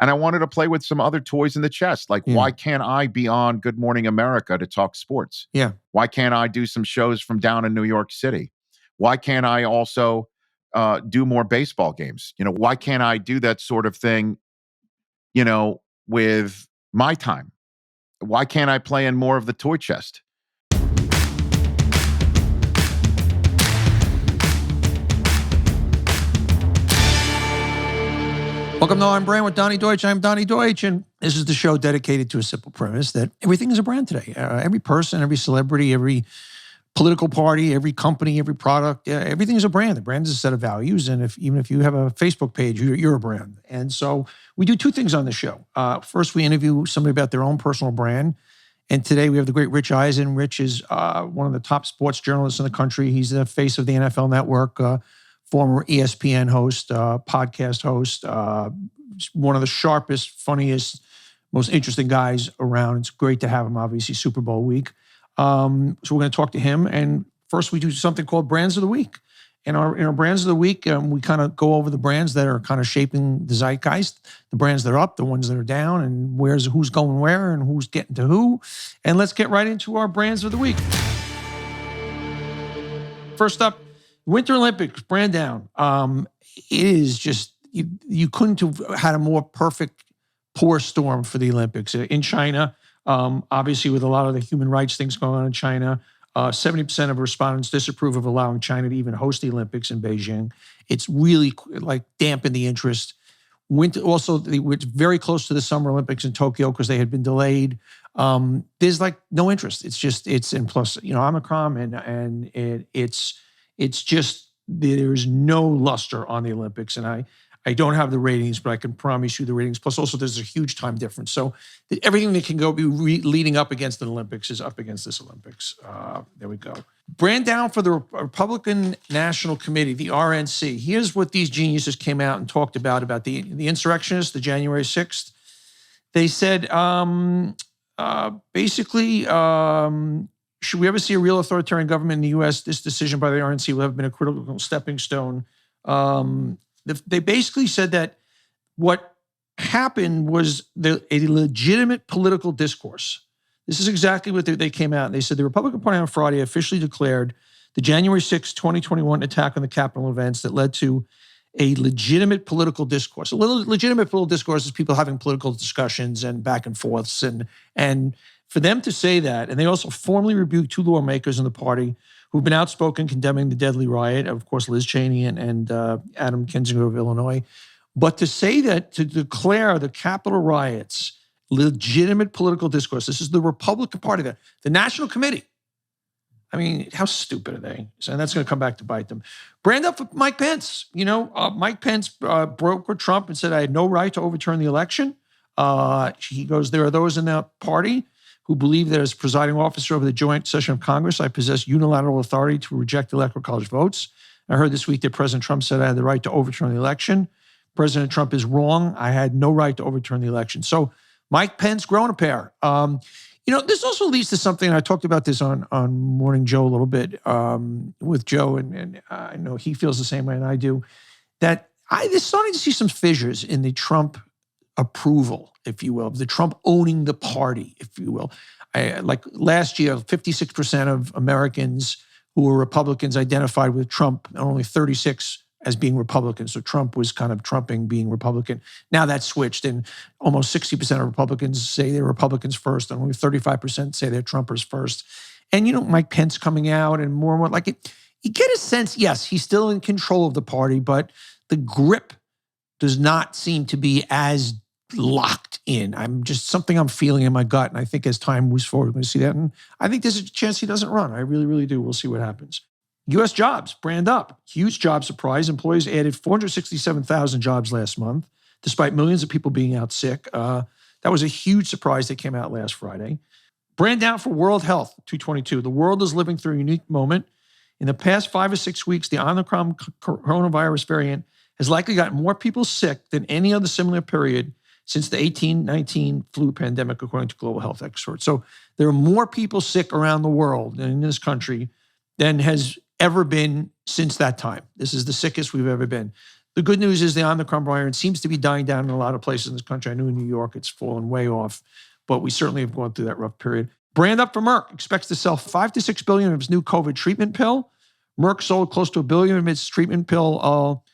And I wanted to play with some other toys in the chest. Like, why can't I be on Good Morning America to talk sports? Yeah. Why can't I do some shows from down in New York City? Why can't I also do more baseball games? Why can't I do that sort of thing, with my time? Why can't I play in more of the toy chest? Welcome to On Brand with Donny Deutsch. I'm Donny Deutsch, and this is the show dedicated to a simple premise that everything is a brand today. Every person, every celebrity, every political party, every company, every product, everything is a brand. The brand is a set of values, and even if you have a Facebook page, you're a brand. And so we do two things on the show. First, we interview somebody about their own personal brand, and today we have the great Rich Eisen. Rich is one of the top sports journalists in the country. He's the face of the NFL Network, former ESPN host, podcast host, one of the sharpest, funniest, most interesting guys around. It's great to have him, obviously, Super Bowl week. So we're going to talk to him. And first, we do something called Brands of the Week. In our Brands of the Week, we kind of go over the brands that are kind of shaping the zeitgeist, the brands that are up, the ones that are down, and who's going where and who's getting to who. And let's get right into our Brands of the Week. First up, Winter Olympics, brand down. It is just, you couldn't have had a more perfect poor storm for the Olympics. In China, obviously with a lot of the human rights things going on in China, 70% of respondents disapprove of allowing China to even host the Olympics in Beijing. It's really dampened the interest. Also, they were very close to the Summer Olympics in Tokyo because they had been delayed. There's no interest. And plus, Omicron and it's just, there's no luster on the Olympics. And I don't have the ratings, but I can promise you the ratings. Plus also there's a huge time difference. So everything that can be leading up against the Olympics is up against this Olympics. There we go. Brand down for the Republican National Committee, the RNC. Here's what these geniuses came out and talked about the insurrectionists, the January 6th. They said, basically, should we ever see a real authoritarian government in the U.S., this decision by the RNC will have been a critical stepping stone. They basically said that what happened was a legitimate political discourse. This is exactly what they came out and they said the Republican Party on Friday officially declared the January 6, 2021 attack on the Capitol events that led to a legitimate political discourse. A legitimate political discourse is people having political discussions and back and forths. And for them to say that, and they also formally rebuked two lawmakers in the party who've been outspoken condemning the deadly riot, of course, Liz Cheney and Adam Kinzinger of Illinois. But to say that, to declare the Capitol riots legitimate political discourse, this is the Republican Party, the National Committee. I mean, how stupid are they? And that's going to come back to bite them. Brand up for Mike Pence. Mike Pence broke with Trump and said, I had no right to overturn the election. He goes, there are those in that party who believe that as presiding officer over the joint session of Congress, I possess unilateral authority to reject electoral college votes. I heard this week that President Trump said I had the right to overturn the election. President Trump is wrong. I had no right to overturn the election. So Mike Pence, growing a pair. This also leads to something, and I talked about this on Morning Joe a little bit with Joe, and I know he feels the same way and I do, that they're starting to see some fissures in the Trump approval, if you will, the Trump owning the party, if you will. Like last year, 56% of Americans who were Republicans identified with Trump, and only 36 as being Republicans. So Trump was kind of trumping being Republican. Now that's switched, and almost 60% of Republicans say they're Republicans first, and only 35% say they're Trumpers first. And Mike Pence coming out and more like it, you get a sense, yes, he's still in control of the party, but the grip does not seem to be as locked in. Something I'm feeling in my gut. And I think as time moves forward, we're going to see that. And I think there's a chance he doesn't run. I really, really do. We'll see what happens. U.S. jobs, brand up. Huge job surprise. Employees added 467,000 jobs last month, despite millions of people being out sick. That was a huge surprise that came out last Friday. Brand down for World Health, 222. The world is living through a unique moment. In the past 5 or 6 weeks, the Omicron coronavirus variant has likely gotten more people sick than any other similar period since the 1819 flu pandemic, according to global health experts. So there are more people sick around the world and in this country than has ever been since that time. This is the sickest we've ever been. The good news is the Omicron variant seems to be dying down in a lot of places in this country. I know in New York it's fallen way off, but we certainly have gone through that rough period. Brand up for Merck. Expects to sell $5 to $6 billion of its new COVID treatment pill. Merck sold close to $1 billion of its treatment pill,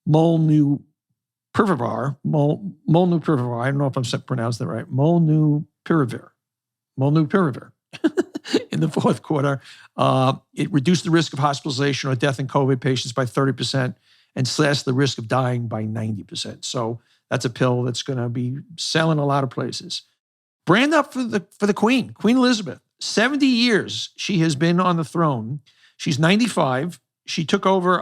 Molnupiravir. Molnupiravir. I don't know if I'm pronouncing that right. Molnupiravir. In the fourth quarter. It reduced the risk of hospitalization or death in COVID patients by 30% and slashed the risk of dying by 90%. So that's a pill that's going to be selling a lot of places. Brand up for the Queen Elizabeth. 70 years she has been on the throne. She's 95. She took over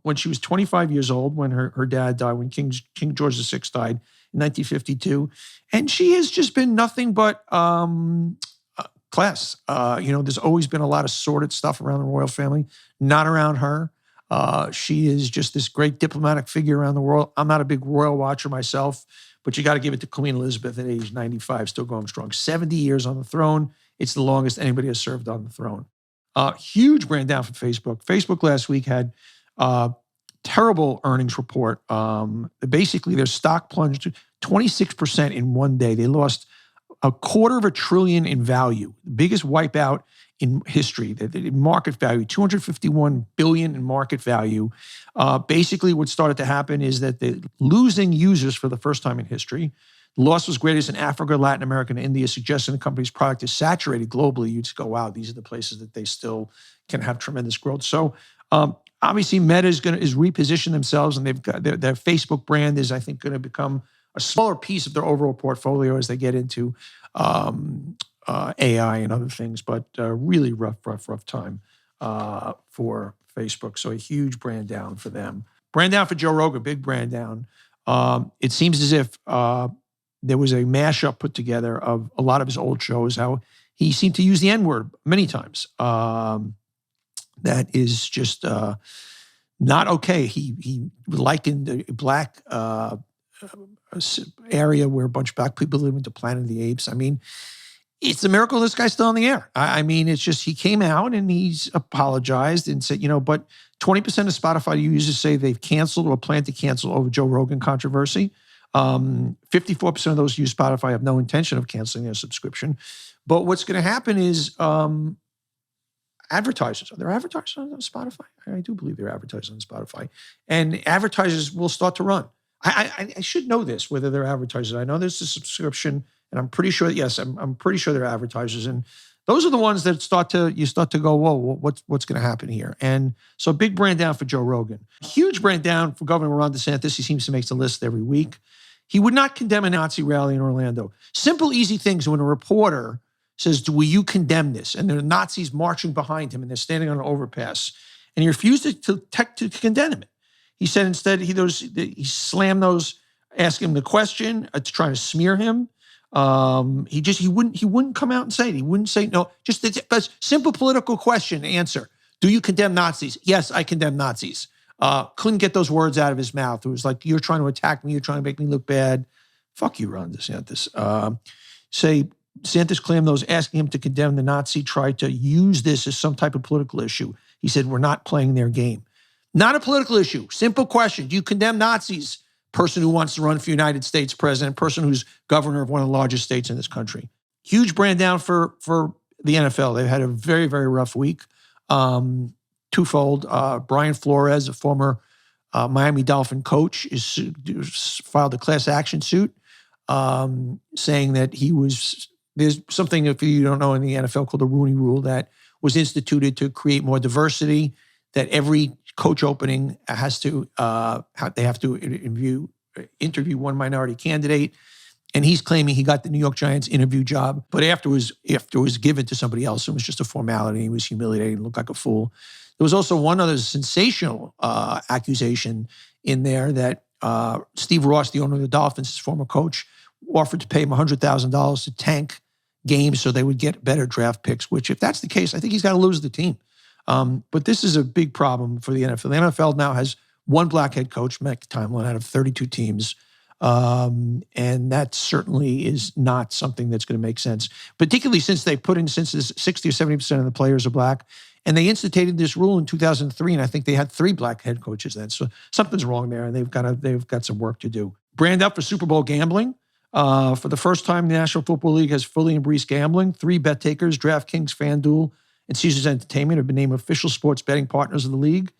when she was 25 years old, when her dad died, when King George VI died in 1952. And she has just been nothing but class. There's always been a lot of sordid stuff around the royal family, not around her. She is just this great diplomatic figure around the world. I'm not a big royal watcher myself, but you got to give it to Queen Elizabeth at age 95, still going strong. 70 years on the throne. It's the longest anybody has served on the throne. Huge brand down for Facebook. Facebook last week had terrible earnings report. Basically, their stock plunged 26% in one day. They lost $250 billion in value, the biggest wipeout in history. The market value, $251 billion in market value. Basically, what started to happen is that they're losing users for the first time in history. The loss was greatest in Africa, Latin America, and India, suggesting the company's product is saturated globally. You just go, wow, these are the places that they still can have tremendous growth. So obviously, Meta is reposition themselves, and they've got their Facebook brand is, I think, going to become a smaller piece of their overall portfolio as they get into AI and other things. But really rough time for Facebook. So a huge brand down for them. Brand down for Joe Rogan, big brand down. It seems as if there was a mashup put together of a lot of his old shows, how he seemed to use the N-word many times. That is just not okay. He likened a black area where a bunch of black people live into Planet of the Apes. I mean, it's a miracle this guy's still on the air. I mean, it's just he came out and he's apologized and said, but 20% of Spotify users say they've canceled or plan to cancel over Joe Rogan controversy. 54% of those who use Spotify have no intention of canceling their subscription. But what's going to happen is advertisers. Are there advertisers on Spotify? I do believe there are advertisers on Spotify. And advertisers will start to run. I should know this, whether they're advertisers. I know there's a subscription, and I'm pretty sure, yes, I'm pretty sure they're advertisers. And those are the ones that start to go, whoa, what's going to happen here? And so big brand down for Joe Rogan. Huge brand down for Governor Ron DeSantis. He seems to make the list every week. He would not condemn a Nazi rally in Orlando. Simple, easy things when a reporter says, will you condemn this? And there are Nazis marching behind him and they're standing on an overpass. And he refused to condemn it. He said instead, he slammed those, asking him the question, to try to smear him. He wouldn't come out and say it. He wouldn't say no. Just a simple political question, answer. Do you condemn Nazis? Yes, I condemn Nazis. Couldn't get those words out of his mouth. It was like, you're trying to attack me. You're trying to make me look bad. Fuck you, Ron DeSantis. DeSantis claimed those asking him to condemn the Nazi tried to use this as some type of political issue. He said, we're not playing their game. Not a political issue. Simple question. Do you condemn Nazis? Person who wants to run for United States president, person who's governor of one of the largest states in this country. Huge brand down for the NFL. They've had a very, very rough week. Twofold. Brian Flores, a former Miami Dolphin coach, filed a class action suit saying that there's something, if you don't know, in the NFL called the Rooney Rule that was instituted to create more diversity, that every coach opening has to, they have to interview one minority candidate. And he's claiming he got the New York Giants interview job, but after it was given to somebody else, it was just a formality. He was humiliated and looked like a fool. There was also one other sensational accusation in there that Steve Ross, the owner of the Dolphins, his former coach, offered to pay him $100,000 to tank games so they would get better draft picks, which if that's the case, I think he's got to lose the team. But this is a big problem for the NFL. The NFL now has one black head coach, Mike Tomlin, out of 32 teams. And that certainly is not something that's going to make sense, particularly since they put in, since 60 or 70% of the players are black. And they instituted this rule in 2003, and I think they had 3 black head coaches then. So something's wrong there, and they've got some work to do. Brand up for Super Bowl gambling. For the first time, the National Football League has fully embraced gambling. 3 bet takers, DraftKings, FanDuel, and Caesars Entertainment, have been named official sports betting partners of the league.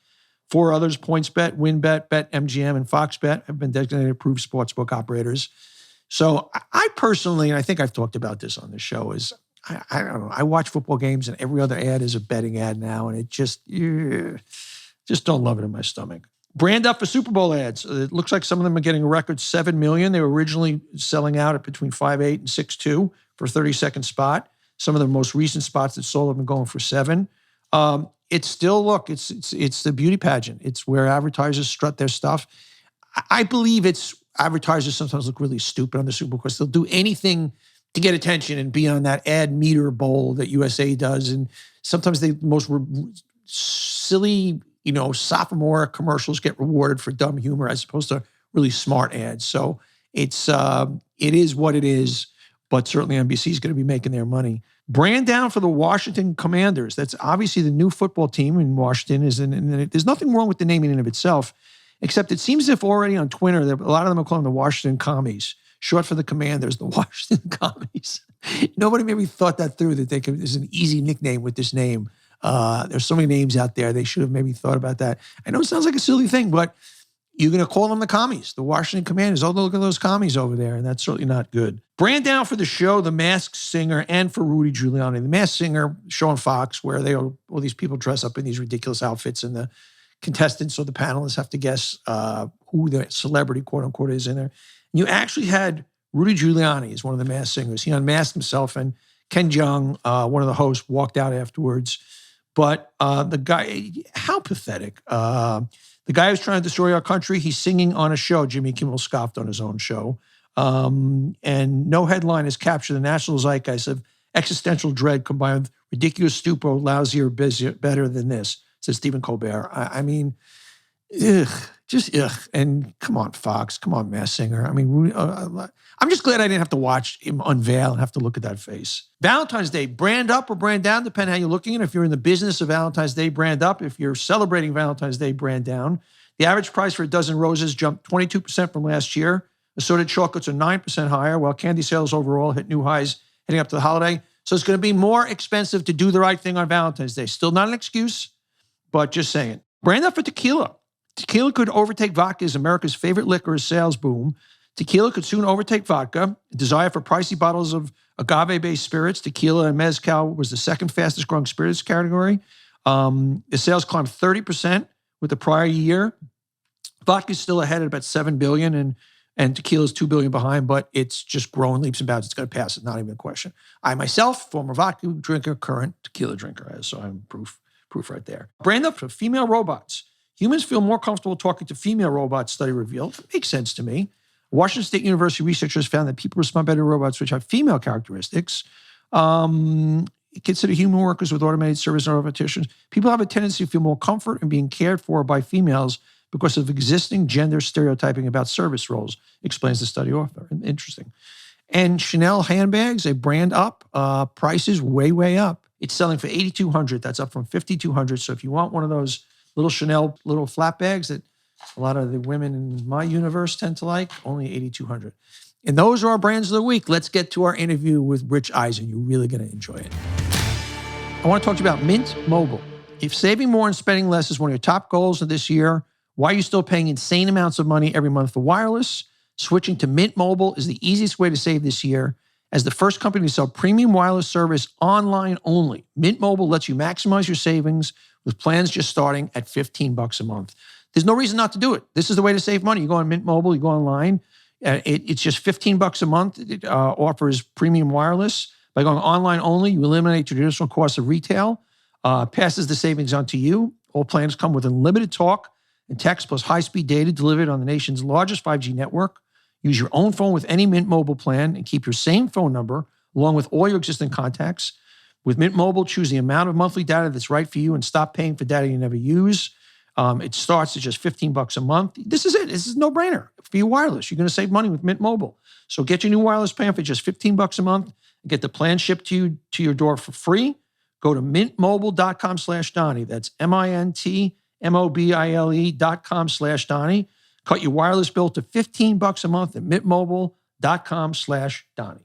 4 others, PointsBet, WinBet, BetMGM, and FoxBet, have been designated approved sportsbook operators. So I personally, and I think I've talked about this on the show, is I don't know. I watch football games and every other ad is a betting ad now, and it just don't love it in my stomach. Brand up for Super Bowl ads. It looks like some of them are getting a record $7 million. They were originally selling out at between 5.8 and 6.2 for a 30-second spot. Some of the most recent spots that sold have been going for $7. It's still, look, it's the beauty pageant. It's where advertisers strut their stuff. I believe advertisers sometimes look really stupid on the Super Bowl because they'll do anything to get attention and be on that ad meter bowl that USA does. And sometimes the most silly, sophomore commercials get rewarded for dumb humor as opposed to really smart ads. So it is what it is, but certainly NBC is going to be making their money. Brand down for the Washington Commanders. That's obviously the new football team in Washington. And there's nothing wrong with the naming in and of itself, except it seems as if already on Twitter, a lot of them are calling the Washington Commies, short for the Commanders, the Washington Commies. Nobody maybe thought that through, that there's an easy nickname with this name. There's so many names out there. They should have maybe thought about that. I know it sounds like a silly thing, but you're going to call them the Commies, the Washington Commanders. Oh, look at those commies over there, and that's certainly not good. Brand down for the show, The Masked Singer, and for Rudy Giuliani. The Masked Singer, show on Fox, where all these people dress up in these ridiculous outfits, and the contestants or the panelists have to guess who the celebrity, quote unquote, is in there. And you actually had Rudy Giuliani as one of the Masked Singers. He unmasked himself, and Ken Jeong, one of the hosts, walked out afterwards. But the guy, how pathetic. The guy who's trying to destroy our country, he's singing on a show. Jimmy Kimmel scoffed on his own show. And no headline has captured the national zeitgeist of existential dread combined with ridiculous stupor, lousier, better than this, said Stephen Colbert. I mean, just ugh. And come on, Fox. Come on, Masked Singer. I mean, I'm just glad I didn't have to watch him unveil and have to look at that face. Valentine's Day, brand up or brand down, depending how you're looking at it. If you're in the business of Valentine's Day, brand up. If you're celebrating Valentine's Day, brand down. The average price for a dozen roses jumped 22% from last year. Assorted chocolates are 9% higher, while candy sales overall hit new highs heading up to the holiday. So it's going to be more expensive to do the right thing on Valentine's Day. Still not an excuse, but just saying. Brand up for tequila. Tequila could overtake vodka as America's favorite liquor as sales boom. Tequila could soon overtake vodka. Desire for pricey bottles of agave-based spirits, tequila and mezcal was the second fastest growing spirits category. The sales climbed 30% with the prior year. Vodka is still ahead at about $7 billion, and tequila is $2 billion behind, but it's just growing leaps and bounds. It's going to pass it, not even a question. I myself, former vodka drinker, current tequila drinker, so I'm proof right there. Brand up for female robots. Humans feel more comfortable talking to female robots, study revealed. It makes sense to me. Washington State University researchers found that people respond better to robots which have female characteristics. Consider human workers with automated service and repetitions. People have a tendency to feel more comfort in being cared for by females because of existing gender stereotyping about service roles, explains the study author. Interesting. And Chanel handbags, a brand up, prices way up. It's selling for $8,200. That's up from $5,200. So if you want one of those little Chanel little flat bags that a lot of the women in my universe tend to like, only $8,200. And those are our brands of the week. Let's get to our interview with Rich Eisen. You're really going to enjoy it. I want to talk to you about Mint Mobile. If saving more and spending less is one of your top goals of this year, why are you still paying insane amounts of money every month for wireless? Switching to Mint Mobile is the easiest way to save this year. As the first company to sell premium wireless service online only, Mint Mobile lets you maximize your savings with plans just starting at $15 a month. There's no reason not to do it. This is the way to save money. You go on Mint Mobile, you go online. It's just $15 a month. It offers premium wireless. By going online only, you eliminate traditional costs of retail, passes the savings on to you. All plans come with unlimited talk and text plus high-speed data delivered on the nation's largest 5G network. Use your own phone with any Mint Mobile plan and keep your same phone number along with all your existing contacts. With Mint Mobile, choose the amount of monthly data that's right for you and stop paying for data you never use. It starts at just $15 a month. This is it. This is a no-brainer. For your wireless, you're going to save money with Mint Mobile. So get your new wireless plan for just $15 a month and get the plan shipped to your door for free. Go to mintmobile.com/Donny. That's mintmobile.com/Donny. Cut your wireless bill to $15 a month at mintmobile.com/Donny.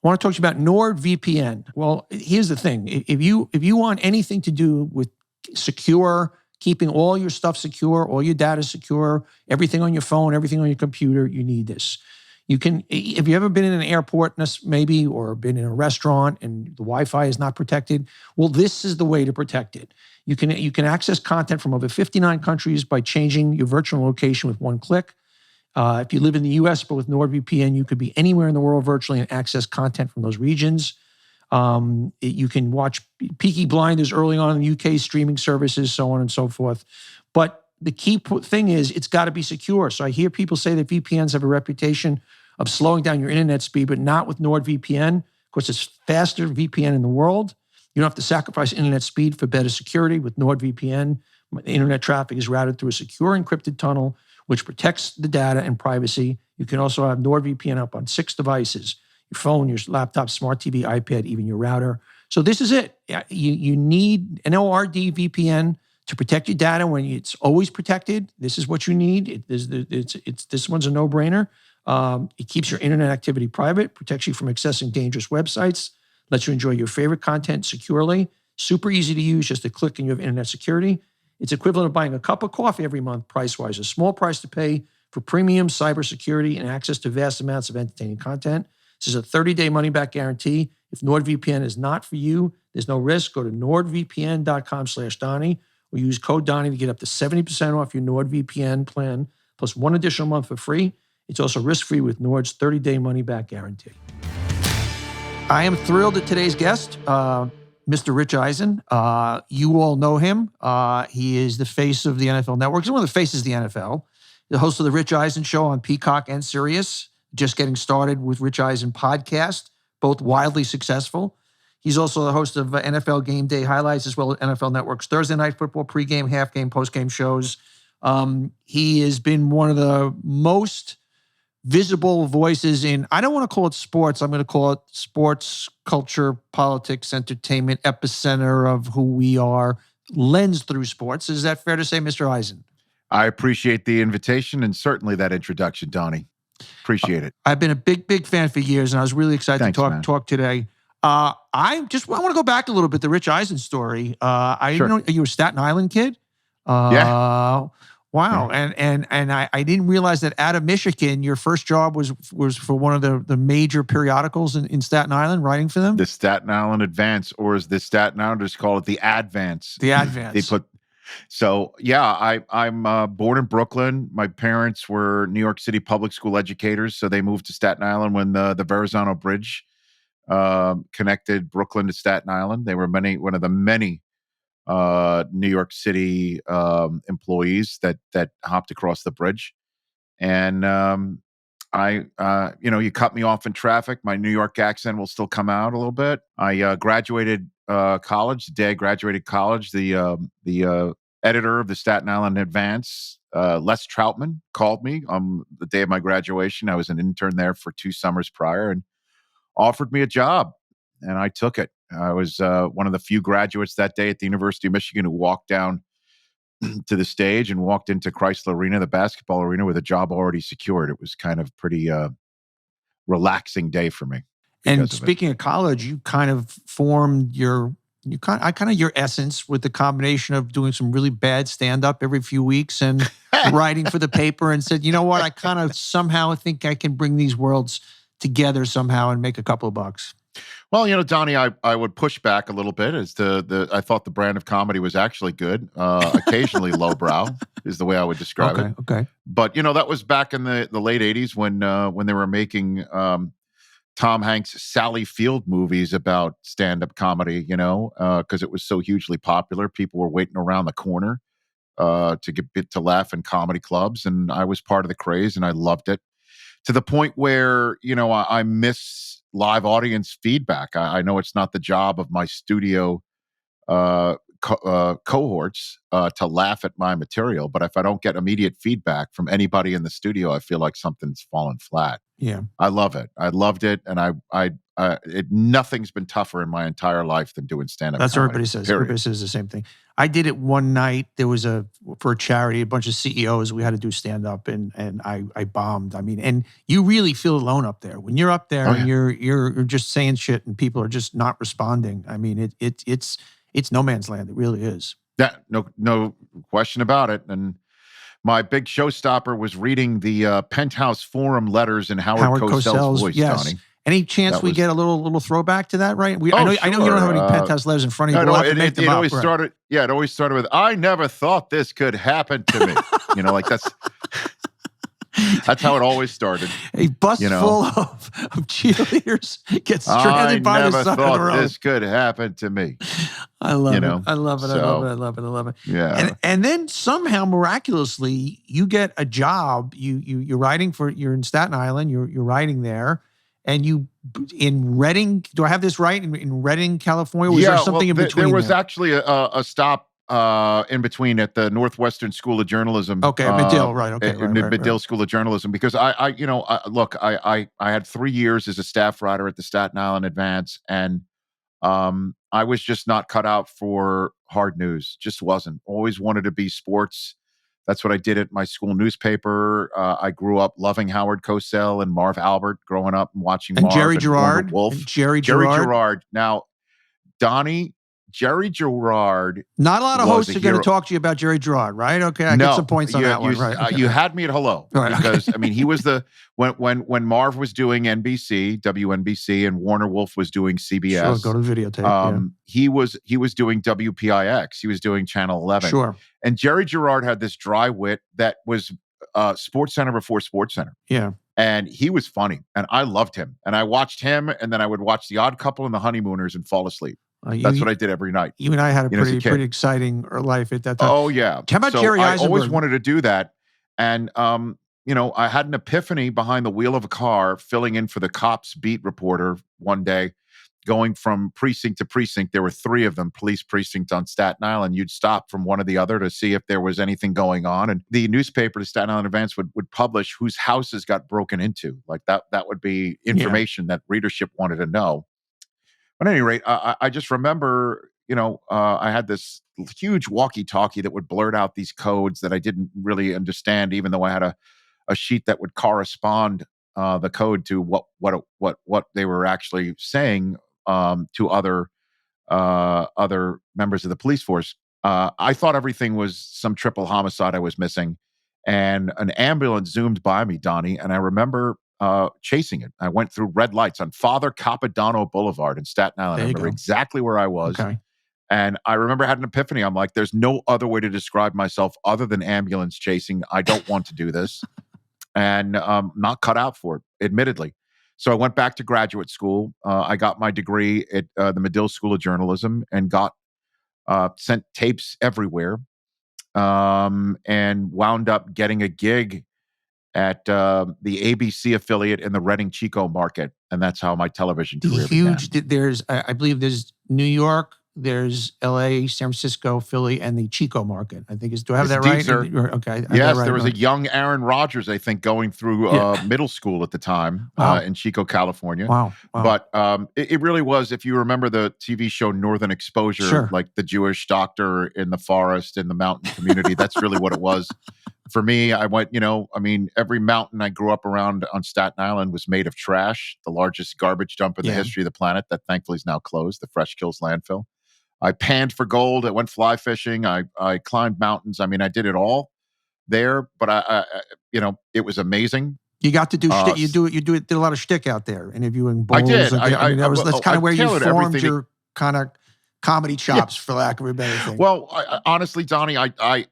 I want to talk to you about NordVPN. Well, here's the thing. If you want anything to do with secure, keeping all your stuff secure, all your data secure, everything on your phone, everything on your computer, you need this. You can, if you ever been in an airport maybe, or been in a restaurant and the Wi-Fi is not protected, well, this is the way to protect it. You can access content from over 59 countries by changing your virtual location with one click. If you live in the US, but with NordVPN, you could be anywhere in the world virtually and access content from those regions. You can watch Peaky Blinders early on in the UK streaming services, so on and so forth. But the key thing is it's got to be secure. So I hear people say that VPNs have a reputation of slowing down your internet speed, but not with NordVPN. Of course, it's faster VPN in the world. You don't have to sacrifice internet speed for better security with NordVPN. Internet traffic is routed through a secure encrypted tunnel, which protects the data and privacy. You can also have NordVPN up on 6 devices: your phone, your laptop, smart TV, iPad, even your router. So this is it. You need an NORD VPN to protect your data when it's always protected. This is what you need. This one's a no-brainer. It keeps your internet activity private, protects you from accessing dangerous websites, lets you enjoy your favorite content securely. Super easy to use, just a click and you have internet security. It's equivalent of buying a cup of coffee every month, price-wise. A small price to pay for premium cybersecurity and access to vast amounts of entertaining content. This is a 30-day money-back guarantee. If NordVPN is not for you, there's no risk. Go to nordvpn.com/Donny or use code Donny to get up to 70% off your NordVPN plan, plus 1 additional month for free. It's also risk-free with Nord's 30-day money-back guarantee. I am thrilled at today's guest, Mr. Rich Eisen. You all know him. He is the face of the NFL Network. He's one of the faces of the NFL. The host of the Rich Eisen Show on Peacock and Sirius. Just getting started with Rich Eisen podcast, both wildly successful. He's also the host of NFL Game Day highlights, as well as NFL Network's Thursday Night Football pregame, half-game, post-game shows. He has been one of the most visible voices in, I don't want to call it sports, I'm going to call it sports, culture, politics, entertainment, epicenter of who we are, lens through sports. Is that fair to say, Mr. Eisen? I appreciate the invitation and certainly that introduction, Donny. Appreciate it. I've been a big fan for years, and I was really excited to talk today. I want to go back a little bit, the Rich Eisen story. I didn't know you were a Staten Island kid. Yeah. Wow. Yeah. And I didn't realize that out of Michigan, your first job was for one of the major periodicals in Staten Island, writing for them? The Staten Island Advance, or as the Staten Islanders call it, the Advance. The Advance. I'm born in Brooklyn. My parents were New York City public school educators, so they moved to Staten Island when the Verrazano Bridge connected Brooklyn to Staten Island. They were one of the many New York City employees that hopped across the bridge. And you cut me off in traffic, my New York accent will still come out a little bit. I graduated college. The day I graduated college, the editor of the Staten Island Advance, Les Troutman, called me on the day of my graduation. I was an intern there for 2 summers prior and offered me a job, and I took it. I was one of the few graduates that day at the University of Michigan who walked down to the stage and walked into Chrysler Arena, the basketball arena, with a job already secured. It was kind of pretty relaxing day for me. And speaking of college, you kind of formed your essence with the combination of doing some really bad stand-up every few weeks and writing for the paper, and said, you know what, I kind of somehow think I can bring these worlds together somehow and make a couple of bucks. Well, Donny, I would push back a little bit as I thought the brand of comedy was actually good. Occasionally lowbrow is the way I would describe it. Okay. But, that was back in the late 80s when they were making Tom Hanks' Sally Field movies about stand-up comedy, because it was so hugely popular. People were waiting around the corner to laugh in comedy clubs. And I was part of the craze and I loved it, to the point where, I miss live audience feedback. I know it's not the job of my studio cohorts to laugh at my material. But if I don't get immediate feedback from anybody in the studio, I feel like something's fallen flat. Yeah. I love it. I loved it. And nothing's been tougher in my entire life than doing stand-up That's what comedy, everybody says. period. Everybody says the same thing. I did it one night. There was for a charity, a bunch of CEOs. We had to do stand-up, and I bombed. I mean, and you really feel alone up there when you're up there and you're just saying shit and people are just not responding. I mean, it's no man's land. It really is. That no question about it. And my big showstopper was reading the Penthouse Forum letters in Howard Cosell's voice, yes. Donnie. Any chance we get a little throwback to that, right? I know you don't have any Penthouse letters in front of you. We'll have to make them up. It always started with, "I never thought this could happen to me." Like that's how it always started. A bus full of cheerleaders gets stranded by the side of the road. I never thought this could happen to me. I love it. I love it. I love it. Yeah. And then somehow miraculously you get a job. You're writing you're in Staten Island. You're writing there. And you in Redding, do I have this right? In Redding, California? Was there something in between? There was actually a stop in between at the Northwestern School of Journalism. Okay, Medill, right? Okay, Medill School of Journalism, because I had 3 years as a staff writer at the Staten Island Advance, and I was just not cut out for hard news. Just wasn't. Always wanted to be sports. That's what I did at my school newspaper. I grew up loving Howard Cosell and Marv Albert growing up and watching Marv Jerry Gerard. Wolf. Jerry Gerard. Now, Donnie, Jerry Gerard. Not a lot of hosts are going to talk to you about Jerry Gerard, right? Okay, I get some points on that one. Right. Okay. You had me at hello. Right, because, I mean, he was when Marv was doing NBC, WNBC, and Warner Wolf was doing CBS. Sure, go to the videotape. He was doing WPIX. He was doing Channel 11. Sure. And Jerry Gerard had this dry wit that was SportsCenter before SportsCenter. Yeah. And he was funny, and I loved him. And I watched him, and then I would watch The Odd Couple and The Honeymooners and fall asleep. That's what I did every night. You and I had a pretty exciting life at that time. Oh, yeah. How about Jerry Eisenberg? I always wanted to do that. And, I had an epiphany behind the wheel of a car filling in for the cops beat reporter one day, going from precinct to precinct. There were 3 of them, police precinct on Staten Island. You'd stop from one or the other to see if there was anything going on. And the newspaper, the Staten Island Advance, would publish whose houses got broken into. Like that would be information that readership wanted to know. But at any rate, I just remember, I had this huge walkie-talkie that would blurt out these codes that I didn't really understand, even though I had a sheet that would correspond the code to what they were actually saying to other members of the police force. I thought everything was some triple homicide I was missing, and an ambulance zoomed by me, Donnie, and I remember chasing it. I went through red lights on Father Capodanno Boulevard in Staten Island. I remember exactly where I was. Okay. And I remember I had an epiphany. I'm like, there's no other way to describe myself other than ambulance chasing. I don't want to do this. And not cut out for it, admittedly. So I went back to graduate school. I got my degree at the Medill School of Journalism and got sent tapes everywhere, and wound up getting a gig at the ABC affiliate in the Redding Chico market. And that's how my television career began. I believe there's New York, there's LA, San Francisco, Philly, and the Chico market. I think do I have that right? Sir. Okay. Yes, there was a young Aaron Rodgers, I think, going through middle school at the time in Chico, California. Wow. But it really was, if you remember the TV show Northern Exposure, like the Jewish doctor in the forest in the mountain community, that's really what it was. For me, I went, every mountain I grew up around on Staten Island was made of trash, the largest garbage dump in the history of the planet that thankfully is now closed, the Fresh Kills landfill. I panned for gold. I went fly fishing. I climbed mountains. I mean, I did it all there, but I it was amazing. You got to do shtick. Did a lot of shtick out there, interviewing bulls. I did. That's kind of where you formed your kind of comedy chops, for lack of a better thing. Well, honestly, Donnie, I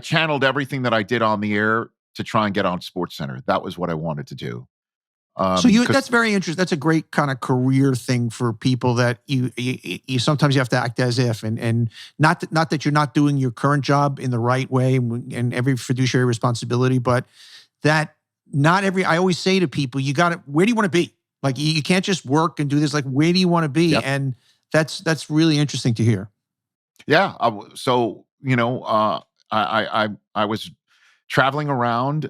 channeled everything that I did on the air to try and get on SportsCenter. That was what I wanted to do. That's very interesting. That's a great kind of career thing for people that you sometimes you have to act as if, and not that you're not doing your current job in the right way and every fiduciary responsibility, but that I always say to people, where do you want to be? Like you can't just work and do this. Like, where do you want to be? Yep. And That's really interesting to hear. Yeah. So, I was traveling around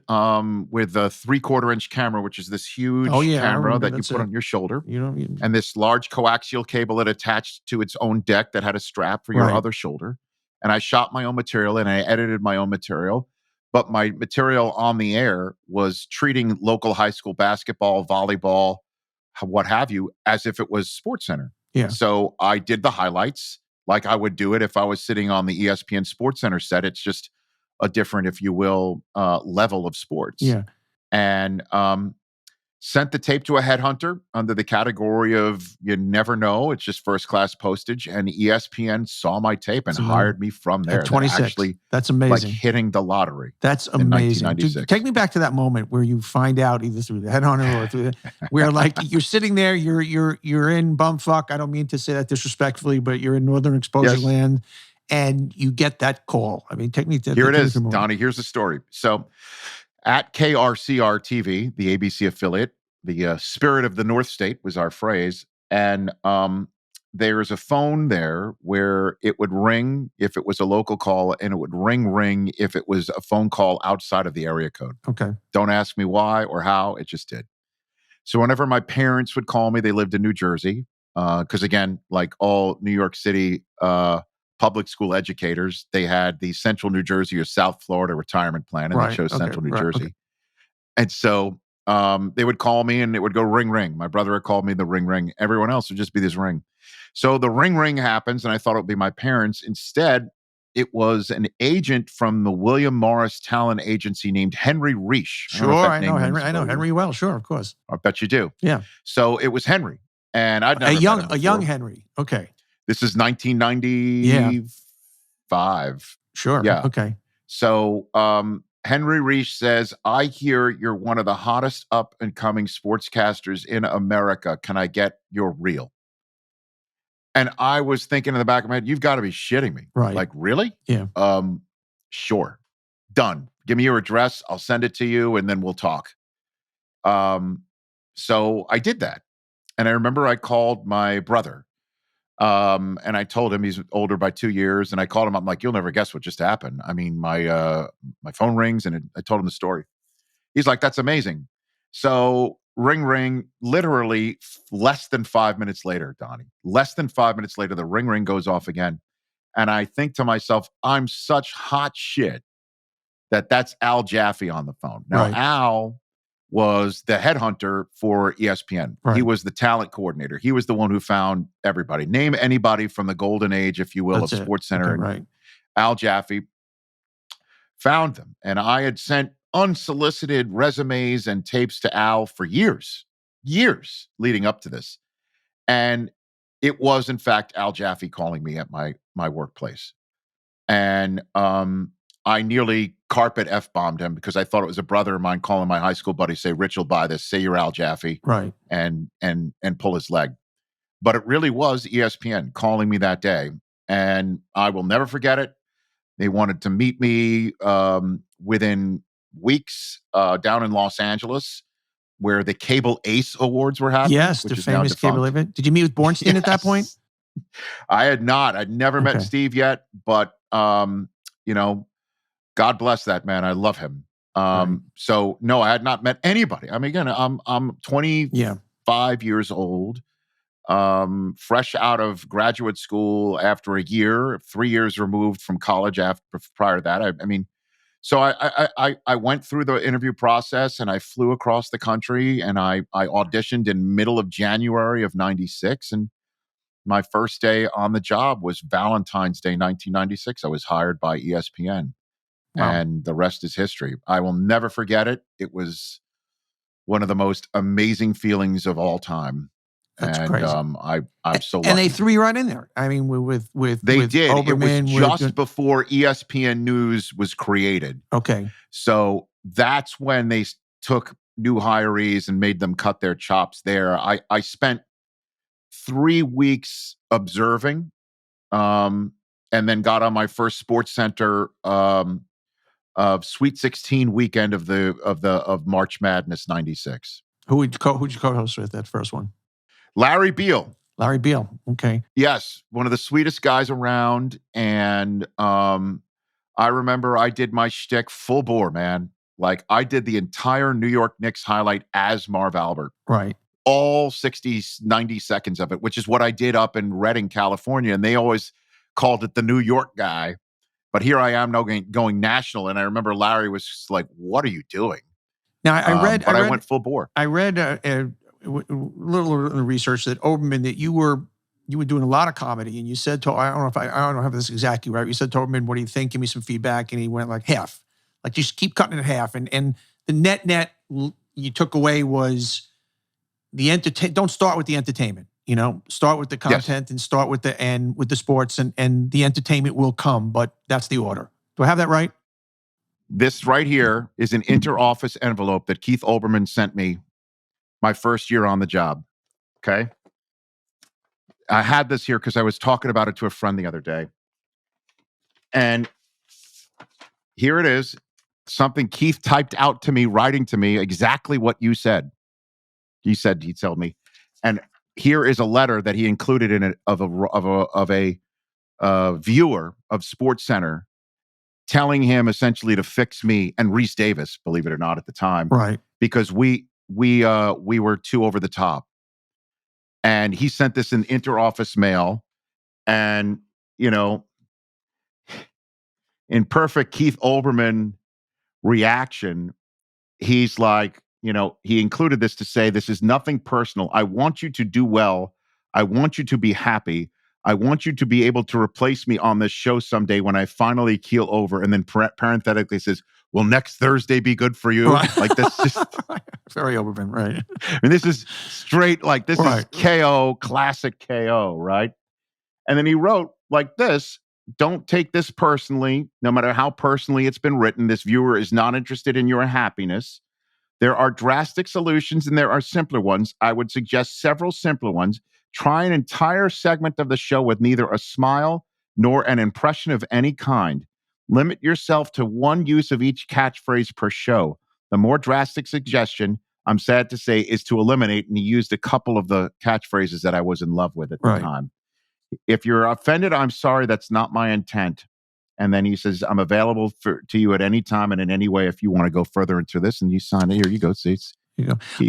with a 3/4 inch camera, which is this huge Oh, yeah, I camera remember. that you That's put it. on your shoulder, You know, you, and this large coaxial cable that attached to its own deck that had a strap for your Right. other shoulder. And I shot my own material and I edited my own material. But my material on the air was treating local high school basketball, volleyball, what have you, as if it was Sports Center. Yeah. So I did the highlights like I would do it if I was sitting on the ESPN Sports Center set. It's just a different, if you will, level of sports. Yeah. And sent the tape to a headhunter under the category of you never know. It's just first class postage. And ESPN saw my tape and hired me from there. At 26. Actually, That's amazing. like hitting the lottery. That's in amazing. 1996. Dude, take me back to that moment where you find out either through the headhunter or through where like you're sitting there, you're in bumfuck. I don't mean to say that disrespectfully, but you're in Northern Exposure land, and you get that call. I mean, take me to here it is, Donnie. Here's the story. So at KRCR TV, the ABC affiliate, the spirit of the North State was our phrase. And there is a phone there where it would ring if it was a local call, and it would ring if it was a phone call outside of the area code. Okay. Don't ask me why or how, it just did. So whenever my parents would call me, they lived in New Jersey. Because again, like all New York City public school educators, they had the Central New Jersey or South Florida retirement plan, and they chose Central New Jersey. Okay. And so they would call me and it would go ring. My brother would call me the ring. Everyone else would just be this ring. So the ring happens, and I thought it would be my parents. Instead, it was an agent from the William Morris talent agency named Henry Reich. Sure, I know Henry. I know Henry well. Sure, of course. I bet you do. Yeah. So it was Henry, and I'd never a young Henry. Okay. This is 1995. Sure. Yeah. Okay. So Henry Reich says, "I hear you're one of the hottest up and coming sportscasters in America. Can I get your reel?" And I was thinking in the back of my head, you've got to be shitting me. Right. Like, really? Yeah. Sure. Done. Give me your address. I'll send it to you, and then we'll talk. So I did that. And I remember I called my brother. And I told him, he's older by 2 years. And I called him. I'm like, you'll never guess what just happened. I mean, my phone rings, and I told him the story. He's like, that's amazing. So ring, literally less than 5 minutes later, Donnie, less than 5 minutes later, the ring goes off again. And I think to myself, I'm such hot shit that's Al Jaffe on the phone. Now, Al was the headhunter for ESPN. He was the talent coordinator. He was the one who found everybody. Name anybody from the golden age, if you will, of SportsCenter. Right. Al Jaffe found them. And I had sent unsolicited resumes and tapes to Al for years leading up to this. And it was, in fact, Al Jaffe calling me at my workplace. And I nearly carpet F-bombed him because I thought it was a brother of mine calling my high school buddy, say, Rich will buy this, say you're Al Jaffe. Right. And pull his leg. But it really was ESPN calling me that day. And I will never forget it. They wanted to meet me within weeks down in Los Angeles, where the Cable Ace Awards were happening. Yes, the famous Cable event. Did you meet with Bornstein at that point? I had not. I'd never met Steve yet, but God bless that man. I love him. So no, I had not met anybody. I mean, again, I'm 25 years old. Fresh out of graduate school after a year, 3 years removed from college prior to that. I mean, so I went through the interview process, and I flew across the country, and I auditioned in middle of January of 96. And my first day on the job was Valentine's Day, 1996. I was hired by ESPN. Wow. And the rest is history. I will never forget it. It was one of the most amazing feelings of all time. That's crazy. I'm so lucky. And they threw you right in there. I mean, with they did. Olbermann, it was just before ESPN News was created. Okay. So that's when they took new hirees and made them cut their chops there. I spent 3 weeks observing, and then got on my first SportsCenter Sweet 16 weekend of March Madness '96. Who'd you co-host with that first one? Larry Beal. Larry Beal. Okay. Yes, one of the sweetest guys around. And I remember I did my shtick full bore, man. Like I did the entire New York Knicks highlight as Marv Albert. Right. All 60, 90 seconds of it, which is what I did up in Redding, California. And they always called it the New York guy. But here I am now going national. And I remember Larry was just like, what are you doing? Now, I read, I went full bore. I read a little research that Olbermann, that you were doing a lot of comedy, and you said to, I don't have this exactly right. You said to Olbermann, what do you think? Give me some feedback. And he went like half, like just keep cutting it in half. And the net you took away was the don't start with the entertainment, start with the content. Yes. And start with the sports, and the entertainment will come, but that's the order. Do I have that right? This right here is an inter-office envelope that Keith Olbermann sent me my first year on the job. Okay. I had this here because I was talking about it to a friend the other day. And here it is. Something Keith typed out to me, writing to me exactly what you said. He said he'd tell me. And here is a letter that he included in it of a viewer of SportsCenter, telling him essentially to fix me and Reese Davis, believe it or not, at the time, right? Because we were too over the top. And he sent this in inter-office mail, and in perfect Keith Olbermann reaction, he's like, he included this to say, this is nothing personal. I want you to do well. I want you to be happy. I want you to be able to replace me on this show someday when I finally keel over. And then parenthetically says, will next Thursday be good for you? Right. Like that's just very Olbermann, right? I mean, this is straight, like this is KO, classic KO, right? And then he wrote like this: don't take this personally, no matter how personally it's been written. This viewer is not interested in your happiness. There are drastic solutions and there are simpler ones. I would suggest several simpler ones. Try an entire segment of the show with neither a smile nor an impression of any kind. Limit yourself to one use of each catchphrase per show. The more drastic suggestion, I'm sad to say, is to eliminate, and he used a couple of the catchphrases that I was in love with at the time. If you're offended, I'm sorry, that's not my intent. And then he says, I'm available to you at any time and in any way if you want to go further into this. And you sign it. Here you go. See,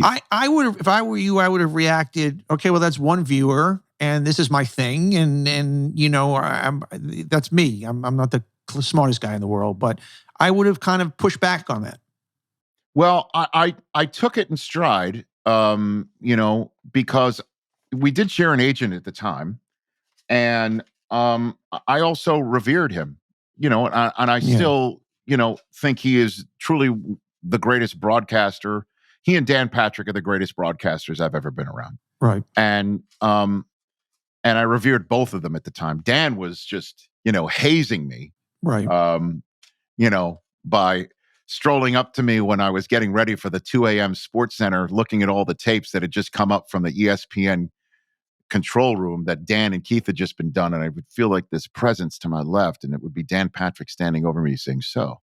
I would have, if I were you, I would have reacted, okay, well, that's one viewer and this is my thing. And that's me. I'm not the smartest guy in the world, but I would have kind of pushed back on that. Well, I took it in stride, because we did share an agent at the time. And I also revered him, and I still, think he is truly the greatest broadcaster. He and Dan Patrick are the greatest broadcasters I've ever been around. Right. And I revered both of them at the time. Dan was just, hazing me. Right. By strolling up to me when I was getting ready for the 2 a.m. SportsCenter, looking at all the tapes that had just come up from the ESPN control room that Dan and Keith had just been done. And I would feel like this presence to my left, and it would be Dan Patrick standing over me saying, so,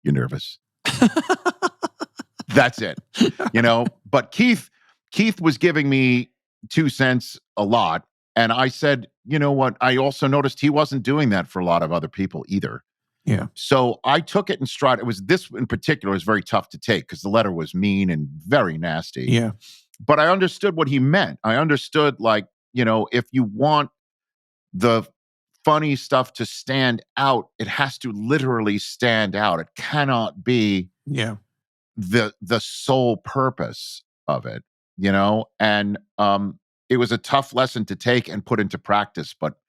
you nervous? That's it. But Keith was giving me 2 cents a lot. And I said, you know what? I also noticed he wasn't doing that for a lot of other people either. Yeah. So I took it in stride. It was this in particular was very tough to take because the letter was mean and very nasty. Yeah. But I understood what he meant. I understood, like, if you want the funny stuff to stand out, it has to literally stand out. It cannot be the sole purpose of it, And it was a tough lesson to take and put into practice, but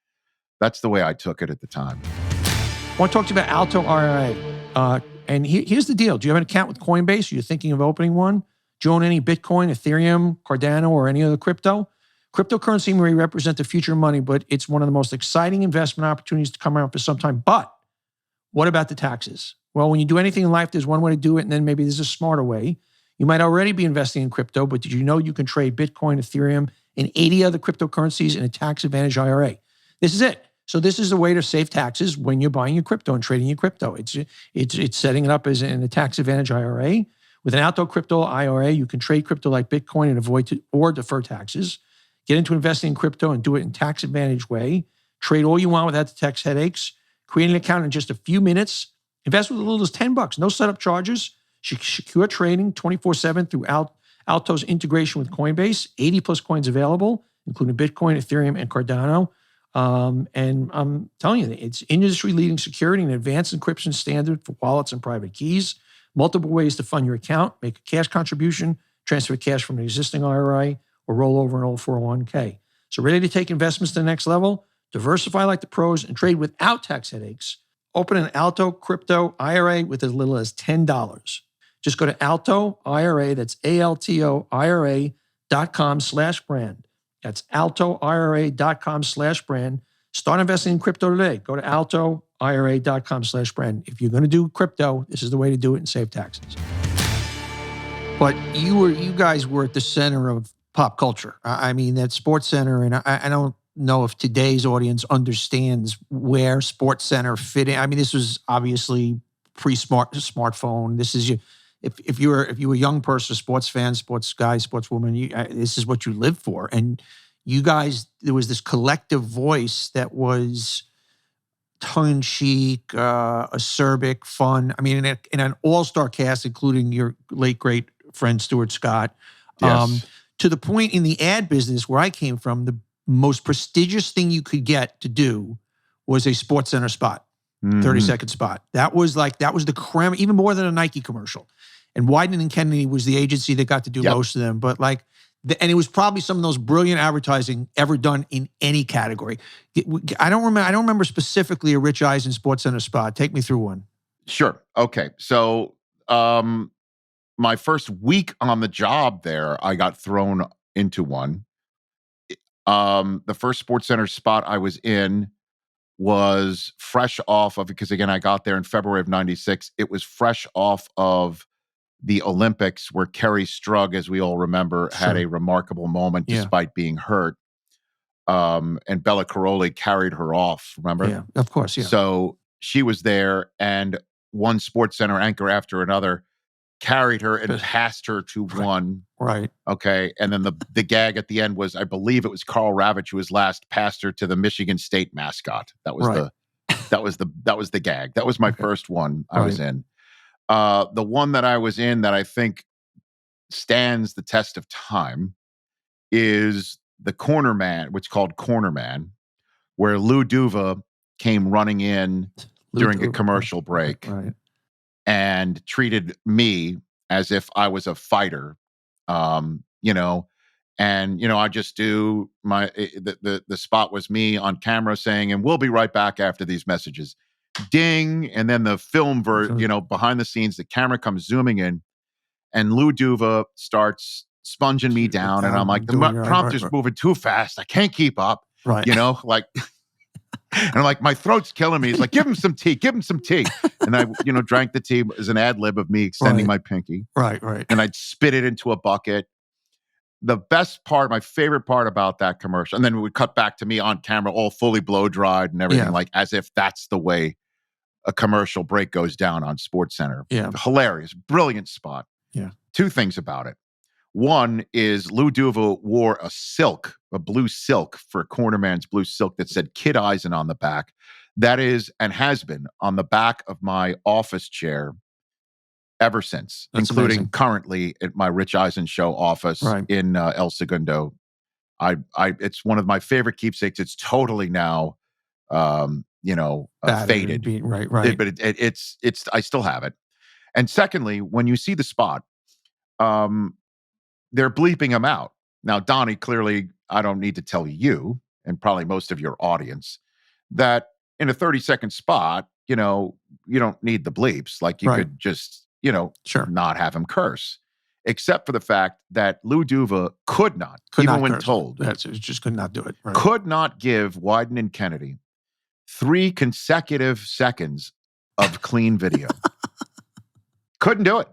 that's the way I took it at the time. I want to talk to you about Alto IRA. And here's the deal. Do you have an account with Coinbase? Are you thinking of opening one? Do you own any Bitcoin, Ethereum, Cardano, or any other crypto? Cryptocurrency may represent the future of money, but it's one of the most exciting investment opportunities to come around for some time. But what about the taxes? Well, when you do anything in life, there's one way to do it, and then maybe there's a smarter way. You might already be investing in crypto, but did you know you can trade Bitcoin, Ethereum, and 80 other cryptocurrencies in a tax-advantage IRA? This is it. So this is a way to save taxes when you're buying your crypto and trading your crypto. It's setting it up as in a tax-advantage IRA. With an Alto Crypto IRA, you can trade crypto like Bitcoin and avoid or defer taxes. Get into investing in crypto and do it in tax advantage way. Trade all you want without the tax headaches. Create an account in just a few minutes. Invest with as little as $10. No setup charges. Secure trading 24/7 through Alto's integration with Coinbase. 80 plus coins available, including Bitcoin, Ethereum, and Cardano. And I'm telling you, it's industry-leading security and advanced encryption standard for wallets and private keys. Multiple ways to fund your account. Make a cash contribution, transfer cash from an existing IRA, or roll over an old 401k. So ready to take investments to the next level? Diversify like the pros and trade without tax headaches. Open an Alto crypto IRA with as little as $10. Just go to Alto IRA, that's ALTO IRA.com/brand. That's AltoIRA.com/brand. Start investing in crypto today. Go to AltoIRA.com/brand. If you're going to do crypto, this is the way to do it and save taxes. But you guys were at the center of pop culture. I mean, that Sports Center, and I don't know if today's audience understands where Sports Center fit in. I mean, this was obviously pre-smartphone. This is if you were a young person, sports fan, sports guy, sportswoman, this is what you live for. And you guys, there was this collective voice that was tongue-in-cheek, acerbic, fun. I mean, in an all-star cast, including your late great friend Stuart Scott. Yes. To the point in the ad business where I came from, the most prestigious thing you could get to do was a Sports Center spot, 30-second spot. That was the creme, even more than a Nike commercial. And Wieden and Kennedy was the agency that got to do most of them. But and it was probably some of those brilliant advertising ever done in any category. I don't remember specifically a Rich Eisen Sports Center spot. Take me through one. Sure. Okay. So my first week on the job there, I got thrown into one. The first Sports Center spot I was in was fresh off of, because again, I got there in February of '96. It was fresh off of the Olympics where Kerry Strug, as we all remember, had a remarkable moment despite being hurt. And Bella Caroli carried her off, remember? Yeah, of course, yeah. So she was there, and one Sports Center anchor after another carried her and passed her to one. Right. Okay. And then the gag at the end was, I believe it was Carl Ravitch who was last passed her to the Michigan State mascot. That was that was the gag. That was my first one I was in. The one that I was in that I think stands the test of time is the Corner Man, which is called Corner Man, where Lou Duva came running in during a commercial break and treated me as if I was a fighter, and I just do the spot was me on camera saying, and we'll be right back after these messages. Ding. And then the film behind the scenes, the camera comes zooming in and Lou Duva starts sponging me down. And I'm like, the prompter's moving too fast. I can't keep up. Right. And I'm like, my throat's killing me. He's like, give him some tea. And I, drank the tea as an ad lib of me extending my pinky. Right. And I'd spit it into a bucket. The best part, my favorite part about that commercial, and then we would cut back to me on camera, all fully blow dried and everything, as if that's the way a commercial break goes down on Sports Center. Yeah. Hilarious, brilliant spot. Yeah. Two things about it. One is Lou Duva wore a blue silk for Cornerman's blue silk that said Kid Eisen on the back. That is, and has been, on the back of my office chair ever since, including currently at my Rich Eisen Show office in El Segundo. It's one of my favorite keepsakes. It's totally now, faded. Right. But it's I still have it. And secondly, when you see the spot, they're bleeping him out. Now, Donnie, clearly, I don't need to tell you, and probably most of your audience, that in a 30-second spot, you don't need the bleeps. Like, you could just, not have him curse. Except for the fact that Lou Duva could not when told. Just could not do it. Right. Could not give Wieden and Kennedy 3 consecutive seconds of clean video. Couldn't do it.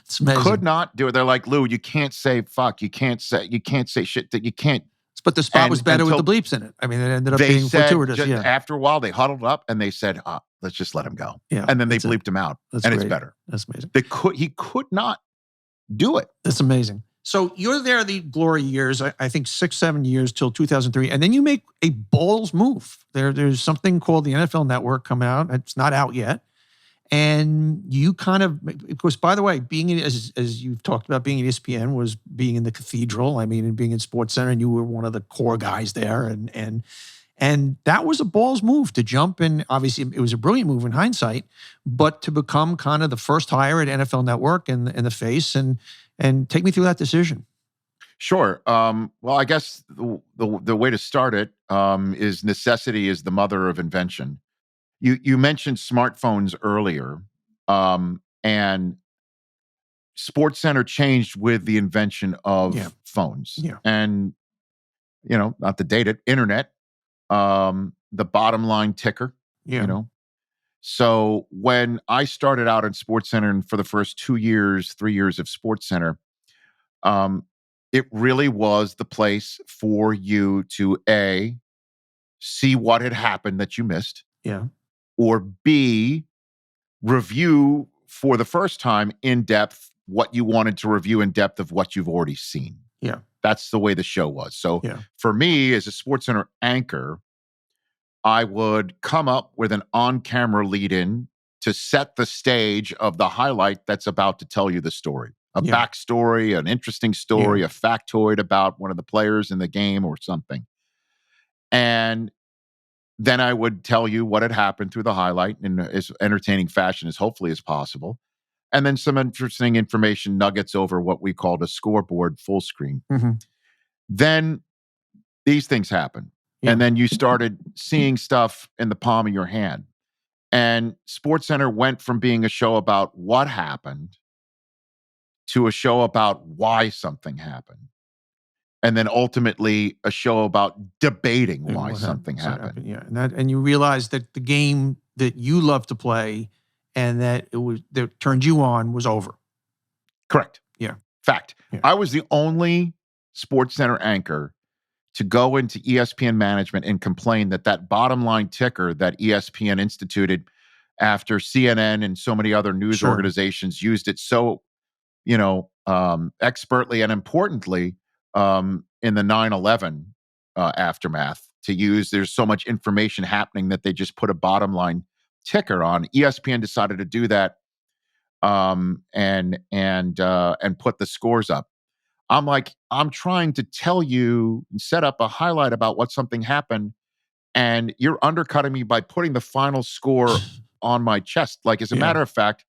It's amazing. Could not do it. They're like, Lou, you can't say fuck. You can't say shit that you can't. But the spot was better with the bleeps in it. I mean, it ended up being fortuitous. After a while, they huddled up and they said, let's just let him go. Yeah, and then they bleeped him out. That's and great. It's better. That's amazing. He could not do it. That's amazing. So you're there the glory years, I think 6, 7 years till 2003. And then you make a balls move. There's something called the NFL Network coming out. It's not out yet. And you kind of, because by the way, being in, as you've talked about, being at ESPN was being in the cathedral. I mean, and being in Sports Center, and you were one of the core guys there. And that was a balls move to jump. And obviously it was a brilliant move in hindsight, but to become kind of the first hire at NFL Network and the face, and take me through that decision. Sure. Well, I guess the way to start it is necessity is the mother of invention. You mentioned smartphones earlier, and SportsCenter changed with the invention of phones. Yeah. And not to date it, internet, the bottom line ticker. Yeah. So when I started out in SportsCenter, and for the first 2 years, 3 years of SportsCenter, it really was the place for you to A, see what had happened that you missed. Yeah. Or B, review for the first time in depth what you wanted to review in depth of what you've already seen. Yeah. That's the way the show was. So for me as a SportsCenter anchor, I would come up with an on-camera lead-in to set the stage of the highlight that's about to tell you the story. A backstory, an interesting story, a factoid about one of the players in the game or something. And then I would tell you what had happened through the highlight in as entertaining fashion as hopefully as possible. And then some interesting information nuggets over what we called a scoreboard full screen. Mm-hmm. Then these things happen. And then you started seeing stuff in the palm of your hand. And SportsCenter went from being a show about what happened to a show about why something happened. And then ultimately a show about debating why something happened. Yeah. And you realize that the game that you love to play and that turned you on was over. Correct. Yeah. Fact. Yeah. I was the only SportsCenter anchor to go into ESPN management and complain that bottom line ticker that ESPN instituted after CNN and so many other news organizations used it so, expertly and importantly in the 9/11 aftermath to use. There's so much information happening that they just put a bottom line ticker on. ESPN decided to do that and put the scores up. I'm like, I'm trying to tell you and set up a highlight about what something happened, and you're undercutting me by putting the final score on my chest. Like, as a matter of fact,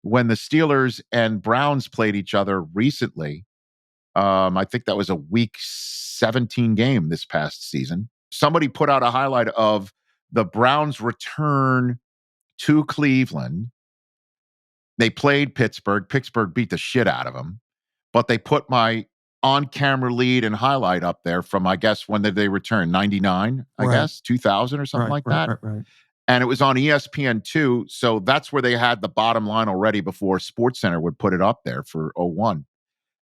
when the Steelers and Browns played each other recently, I think that was a week 17 game this past season, somebody put out a highlight of the Browns' return to Cleveland. They played Pittsburgh. Pittsburgh beat the shit out of them. But they put my on-camera lead and highlight up there from, I guess, when did they return? 99, I guess, 2000 or something like that. Right. And it was on ESPN2. So that's where they had the bottom line already before SportsCenter would put it up there for 01.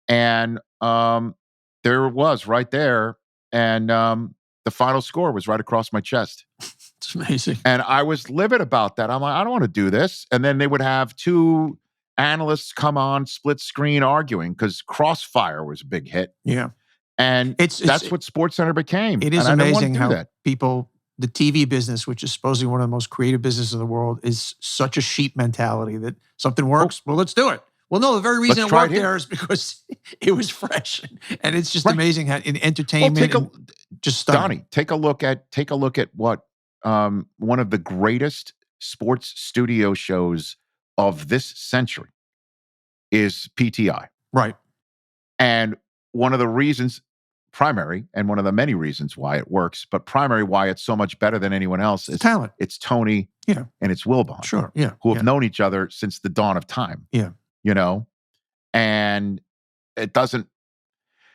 And there it was right there. And the final score was right across my chest. It's amazing. And I was livid about that. I'm like, I don't want to do this. And then they would have two analysts come on split screen arguing because Crossfire was a big hit. Yeah. And that's what SportsCenter became. It is amazing how people, the TV business, which is supposedly one of the most creative businesses in the world, is such a sheep mentality that something works. Well, let's do it. Well, no, the very reason it worked there is because it was fresh. And it's just amazing how in entertainment, just stunning. Donnie, take a look at what one of the greatest sports studio shows of this century is PTI. Right. And one of the reasons, primary, and one of the many reasons why it works, but primary why it's so much better than anyone else is talent. It's Tony and it's Wilbon. Sure. Yeah. Who have known each other since the dawn of time. Yeah. And it doesn't.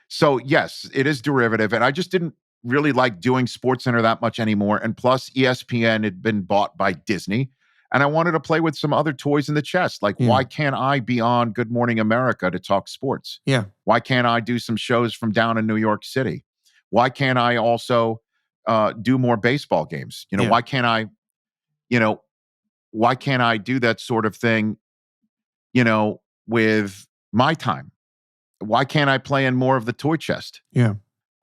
So yes, it is derivative. And I just didn't really like doing SportsCenter that much anymore. And plus ESPN had been bought by Disney. And I wanted to play with some other toys in the chest. Like, why can't I be on Good Morning America to talk sports? Yeah. Why can't I do some shows from down in New York City? Why can't I also do more baseball games? Why can't I, why can't I do that sort of thing, with my time? why can't I play in more of the toy chest? Yeah.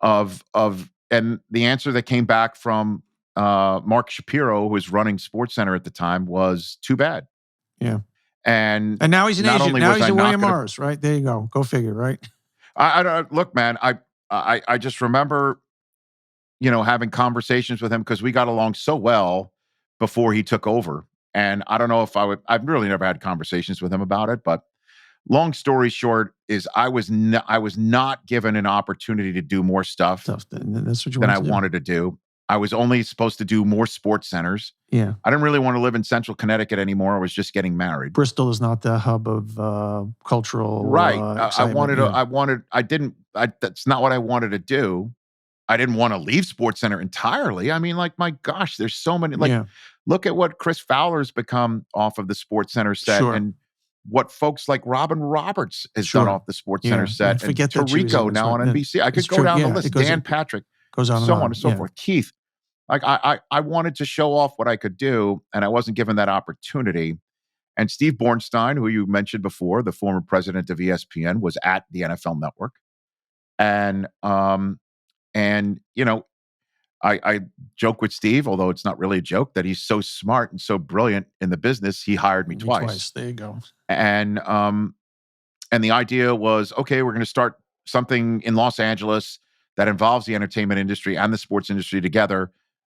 And the answer that came back from Mark Shapiro, who was running SportsCenter at the time, was too bad. Yeah. And now he's an not agent. only Now was he's I at not William gonna- Morris, right? There you go. Go figure, right? I don't look, man. I just remember, having conversations with him because we got along so well before he took over. And I don't know if I've really never had conversations with him about it, but long story short is I was not given an opportunity to do more stuff That's what you than want I to do. wanted to do. I was only supposed to do more sports centers. Yeah. I didn't really want to live in central Connecticut anymore. I was just getting married. Bristol is not the hub of cultural Right. excitement. That's not what I wanted to do. I didn't want to leave Sports Center entirely. I mean, like, my gosh, there's so many, look at what Chris Fowler's become off of the Sports Center set, Sure. and what folks like Robin Roberts has Sure. done off the Sports Center set, and Forget that she was Tirico now on NBC. I could go down the list. Dan Patrick, goes on so and on and so forth. Keith. Like, I wanted to show off what I could do, and I wasn't given that opportunity. And Steve Bornstein, who you mentioned before, the former president of ESPN, was at the NFL Network. And I joke with Steve, although it's not really a joke, that he's so smart and so brilliant in the business, he hired me twice. There you go. And the idea was, okay, we're going to start something in Los Angeles that involves the entertainment industry and the sports industry together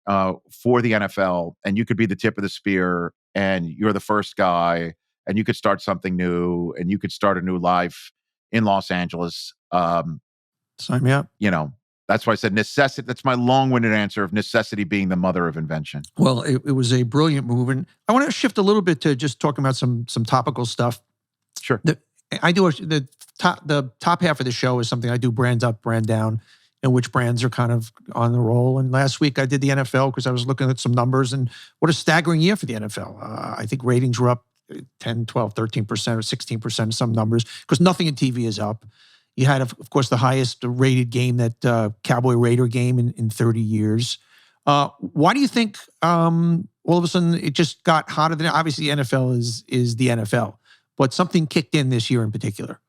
for the NFL. And you could be the tip of the spear, and you're the first guy, and you could start something new, and you could start a new life in Los Angeles. Sign me up. That's why I said necessity. That's my long-winded answer of necessity being the mother of invention. Well, it was a brilliant move. And I want to shift a little bit to just talking about some topical stuff. Sure. The top half of the show is something I do, brand up, brand down, and which brands are kind of on the roll. And last week I did the NFL because I was looking at some numbers, and what a staggering year for the NFL. I think ratings were up 10, 12, 13% or 16%, some numbers, because nothing in TV is up. You had, of course, the highest rated game, that Cowboy Raider game in 30 years. Why do you think all of a sudden it just got hotter than, obviously the NFL is the NFL, but something kicked in this year in particular?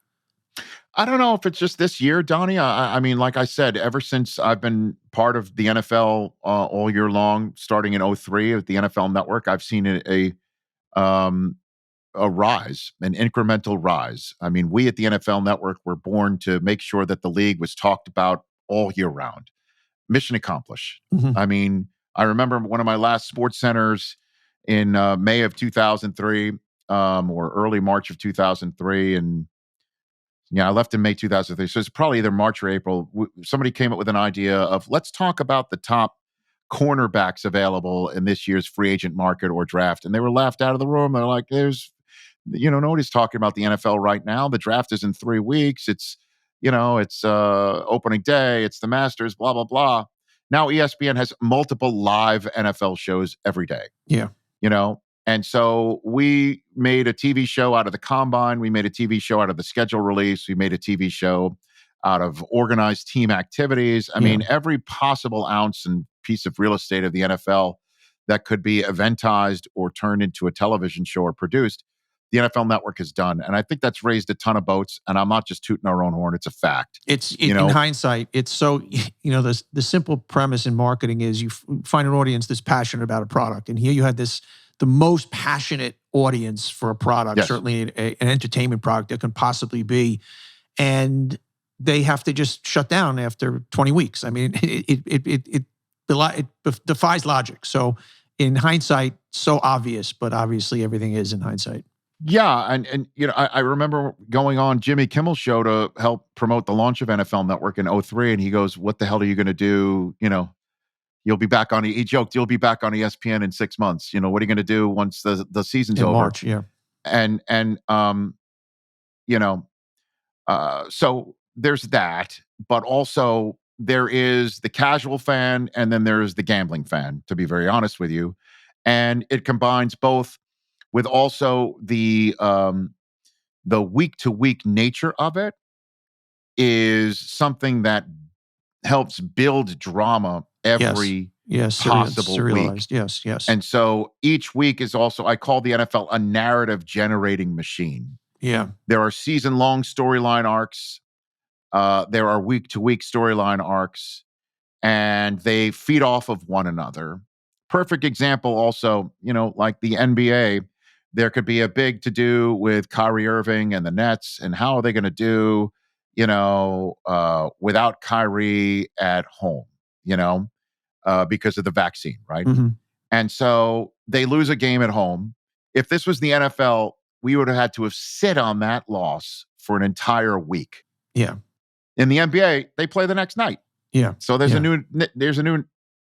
I don't know if it's just this year, Donnie. I mean, like I said, ever since I've been part of the NFL all year long, starting in 2003 at the NFL Network, I've seen a rise, an incremental rise. I mean, we at the NFL Network were born to make sure that the league was talked about all year round. Mission accomplished. Mm-hmm. I mean, I remember one of my last sports centers in May of 2003, or early March of 2003. And I left in May 2003. So it's probably either March or April. Somebody came up with an idea of, let's talk about the top cornerbacks available in this year's free agent market or draft. And they were laughed out of the room. They're like, nobody's talking about the NFL right now. The draft is in 3 weeks. It's opening day. It's the Masters, blah, blah, blah. Now ESPN has multiple live NFL shows every day. Yeah. And so we made a TV show out of the combine. We made a TV show out of the schedule release. We made a TV show out of organized team activities. I mean, every possible ounce and piece of real estate of the NFL that could be eventized or turned into a television show or produced, the NFL Network has done. And I think that's raised a ton of boats. And I'm not just tooting our own horn. It's a fact. In hindsight, it's so, the simple premise in marketing is you find an audience that's passionate about a product. And here you had the most passionate audience for a product, certainly an entertainment product that can possibly be. And they have to just shut down after 20 weeks. I mean, it defies logic. So in hindsight, so obvious, but obviously everything is in hindsight. Yeah, and I remember going on Jimmy Kimmel's show to help promote the launch of NFL Network in 2003, and he goes, "What the hell are you going to do? You'll be back on." He joked, "You'll be back on ESPN in 6 months. What are you going to do once the season's over?" March, yeah. So there's that, but also there is the casual fan, and then there's the gambling fan. To be very honest with you, and it combines both. With also the week-to-week nature of it is something that helps build drama every possible week. Yes. And so each week is also, I call the NFL a narrative-generating machine. Yeah. There are season-long storyline arcs. There are week-to-week storyline arcs, and they feed off of one another. Perfect example also, like the NBA, there could be a big to-do with Kyrie Irving and the Nets, and how are they going to do, without Kyrie at home, because of the vaccine, right? Mm-hmm. And so they lose a game at home. If this was the NFL, we would have had to have sit on that loss for an entire week. Yeah. In the NBA, they play the next night. Yeah. So there's a new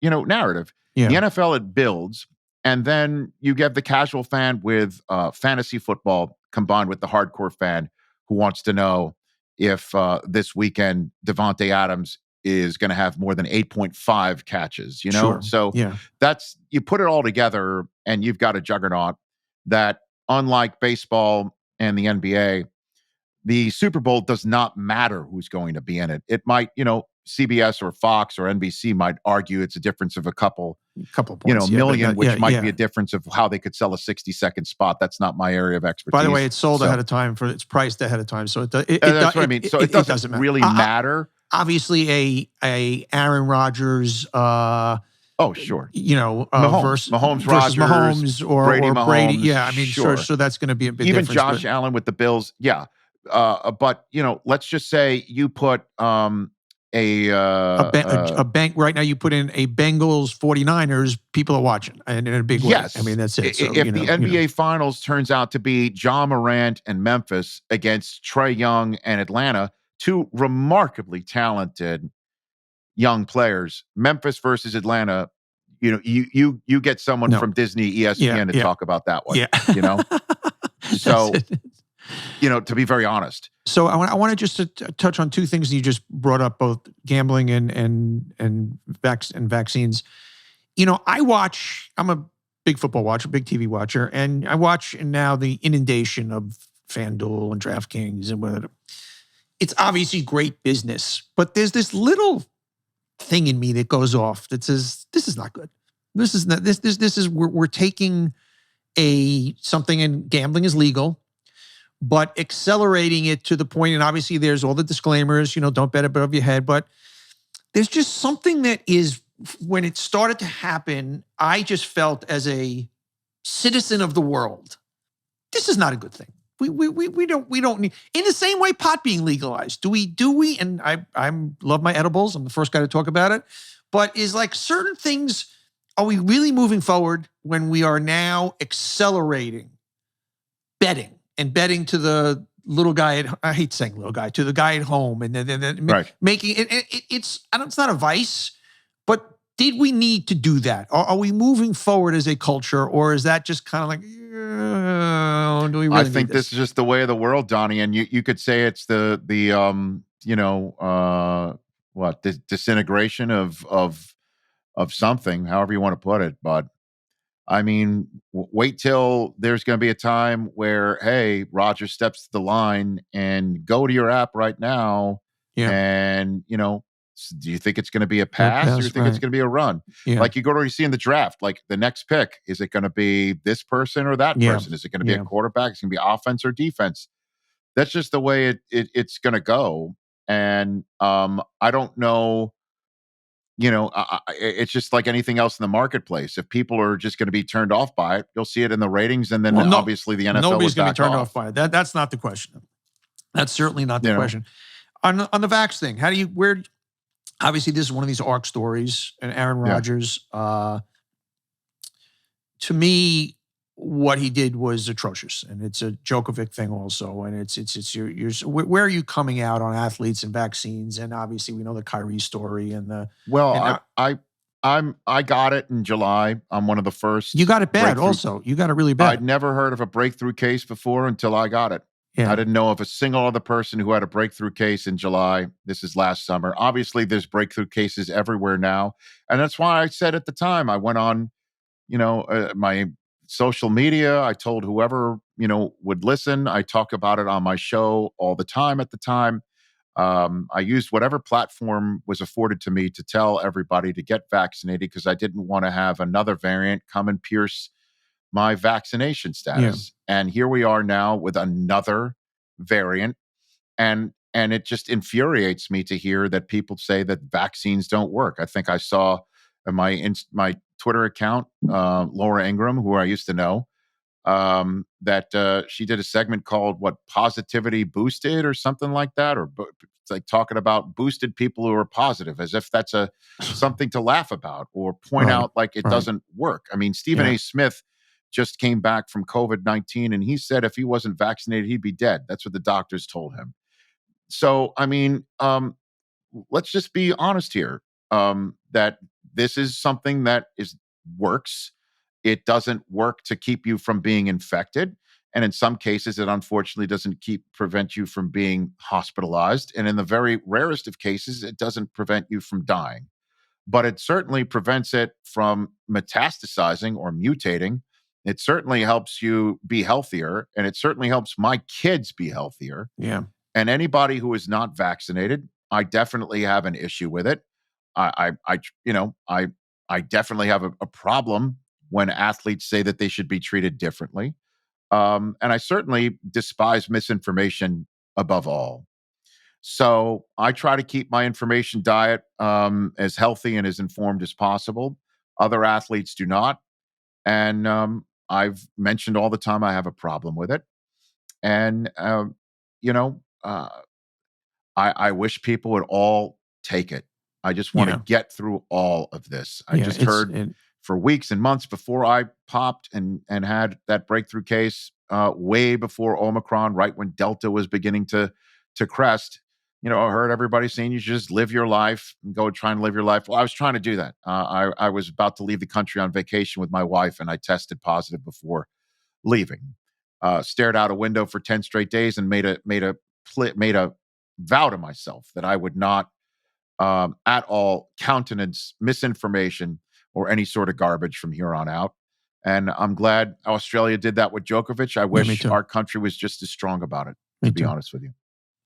narrative. Yeah. The NFL, it builds, and then you get the casual fan with fantasy football combined with the hardcore fan who wants to know if this weekend Devontae Adams is going to have more than 8.5 catches. Sure. So yeah. that's, you put it all together, and you've got a juggernaut that, unlike baseball and the NBA, the Super Bowl does not matter who's going to be in it. It might, CBS or Fox or NBC might argue it's a difference of a couple points, million, which might be a difference of how they could sell a 60-second spot. That's not my area of expertise. By the way, it's sold ahead of time, it's priced ahead of time. So that's what I mean. So it doesn't really matter. Obviously, a Aaron Rodgers, oh, sure. Mahomes, Rodgers, Mahomes or Brady. Yeah, I mean, sure. So that's going to be a big even difference. Josh Allen with the Bills. Yeah. But let's just say you put a bank right now. You put in a Bengals 49ers. People are watching, and in a big way. Yes, I mean that's it. So, if the NBA Finals turns out to be Ja Morant and Memphis against Trae Young and Atlanta, two remarkably talented young players, Memphis versus Atlanta, you get someone from Disney, ESPN to talk about that one. Yeah. So. To be very honest. So I want to just touch on two things you just brought up, both gambling and vaccines. I'm a big football watcher, big TV watcher, and I watch now the inundation of FanDuel and DraftKings and whatever. It's obviously great business, but there's this little thing in me that goes off that says, this is not good. This is not, this is, we're taking something, and gambling is legal, but accelerating it to the point, and obviously there's all the disclaimers, don't bet above your head, but there's just something that is, when it started to happen, I just felt as a citizen of the world, this is not a good thing. We don't need, in the same way pot being legalized. Do we, and I love my edibles, I'm the first guy to talk about it, but is like certain things, are we really moving forward when we are now accelerating betting to the little guy I hate saying little guy, to the guy at home, and then right. Making it, it's not a vice, but did we need to do that? Are we moving forward as a culture, or is that just kind of like, do we really I think this is just the way of the world, Donnie, and you could say it's the disintegration of something, however you want to put it, but I mean, wait till there's going to be a time where, hey, Roger steps to the line and go to your app right now. Yeah. And, do you think it's going to be a pass, or do you think it's going to be a run? Yeah. Like you go to see in the draft, like the next pick, is it going to be this person or that person? Is it going to be a quarterback? Is it going to be offense or defense? That's just the way it's going to go. And I don't know. It's just like anything else in the marketplace. If people are just going to be turned off by it, you'll see it in the ratings, and then obviously the NFL nobody's going to be turned off by it. That's not the question. That's certainly not the question. On the vax thing, obviously this is one of these arc stories, and Aaron Rodgers, to me, what he did was atrocious, and it's a Djokovic thing also, and it's where are you coming out on athletes and vaccines? And obviously we know the Kyrie story and the I got it in July. I'm one of the first. You got it bad also. You got it really bad. I'd never heard of a breakthrough case before until I got it. Yeah. I didn't know of a single other person who had a breakthrough case in July. This is last summer. Obviously there's breakthrough cases everywhere now, and that's why I said at the time, I went on my social media. I told whoever, would listen. I talk about it on my show all the time at the time. I used whatever platform was afforded to me to tell everybody to get vaccinated, because I didn't want to have another variant come and pierce my vaccination status. And here we are now with another variant. And and it just infuriates me to hear that people say that vaccines don't work. I think I saw in my Twitter account, Laura Ingraham, who I used to know, that she did a segment called "What Positivity Boosted" or something like that, or it's like talking about boosted people who are positive, as if that's something to laugh about or point Right, out like it right. doesn't work. I mean, Stephen Yeah. A. Smith just came back from COVID-19, and he said if he wasn't vaccinated, he'd be dead. That's what the doctors told him. So, I mean, let's just be honest here, that this is something that works. It doesn't work to keep you from being infected. And in some cases, it unfortunately doesn't prevent you from being hospitalized. And in the very rarest of cases, it doesn't prevent you from dying. But it certainly prevents it from metastasizing or mutating. It certainly helps you be healthier. And it certainly helps my kids be healthier. Yeah. And anybody who is not vaccinated, I definitely have an issue with it. I definitely have a problem when athletes say that they should be treated differently. And I certainly despise misinformation above all. So I try to keep my information diet as healthy and as informed as possible. Other athletes do not. And I've mentioned all the time I have a problem with it. And, you know, uh, I wish people would all take it. I just want to Yeah. get through all of this. I Yeah. just heard for weeks and months before I popped and had that breakthrough case, way before Omicron, right when Delta was beginning to crest. I heard everybody saying you should just live your life and go try and live your life. Well, I was trying to do that. I was about to leave the country on vacation with my wife, and I tested positive before leaving. Stared out a window for 10 straight days and made a vow to myself that I would not at all countenance misinformation or any sort of garbage from here on out. And I'm glad Australia did that with Djokovic. I Yeah, me wish too. our country was just as strong about it, Me to be too. honest with you.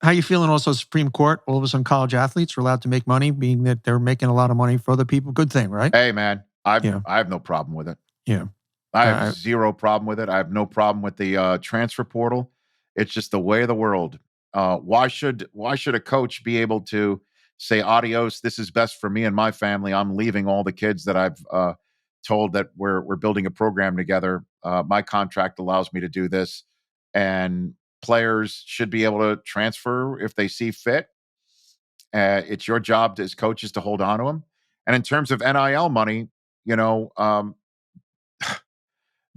How you feeling also, Supreme Court? All of a sudden, college athletes are allowed to make money, being that they're making a lot of money for other people. Good thing, right? Hey, man, I Yeah. have no problem with it. Yeah. I have zero problem with it. I have no problem with the transfer portal. It's just the way of the world. Why should a coach be able to say adios? This is best for me and my family. I'm leaving all the kids that I've told that we're building a program together. My contract allows me to do this, and players should be able to transfer if they see fit. It's your job as coaches to hold on to them. And in terms of NIL money, you know.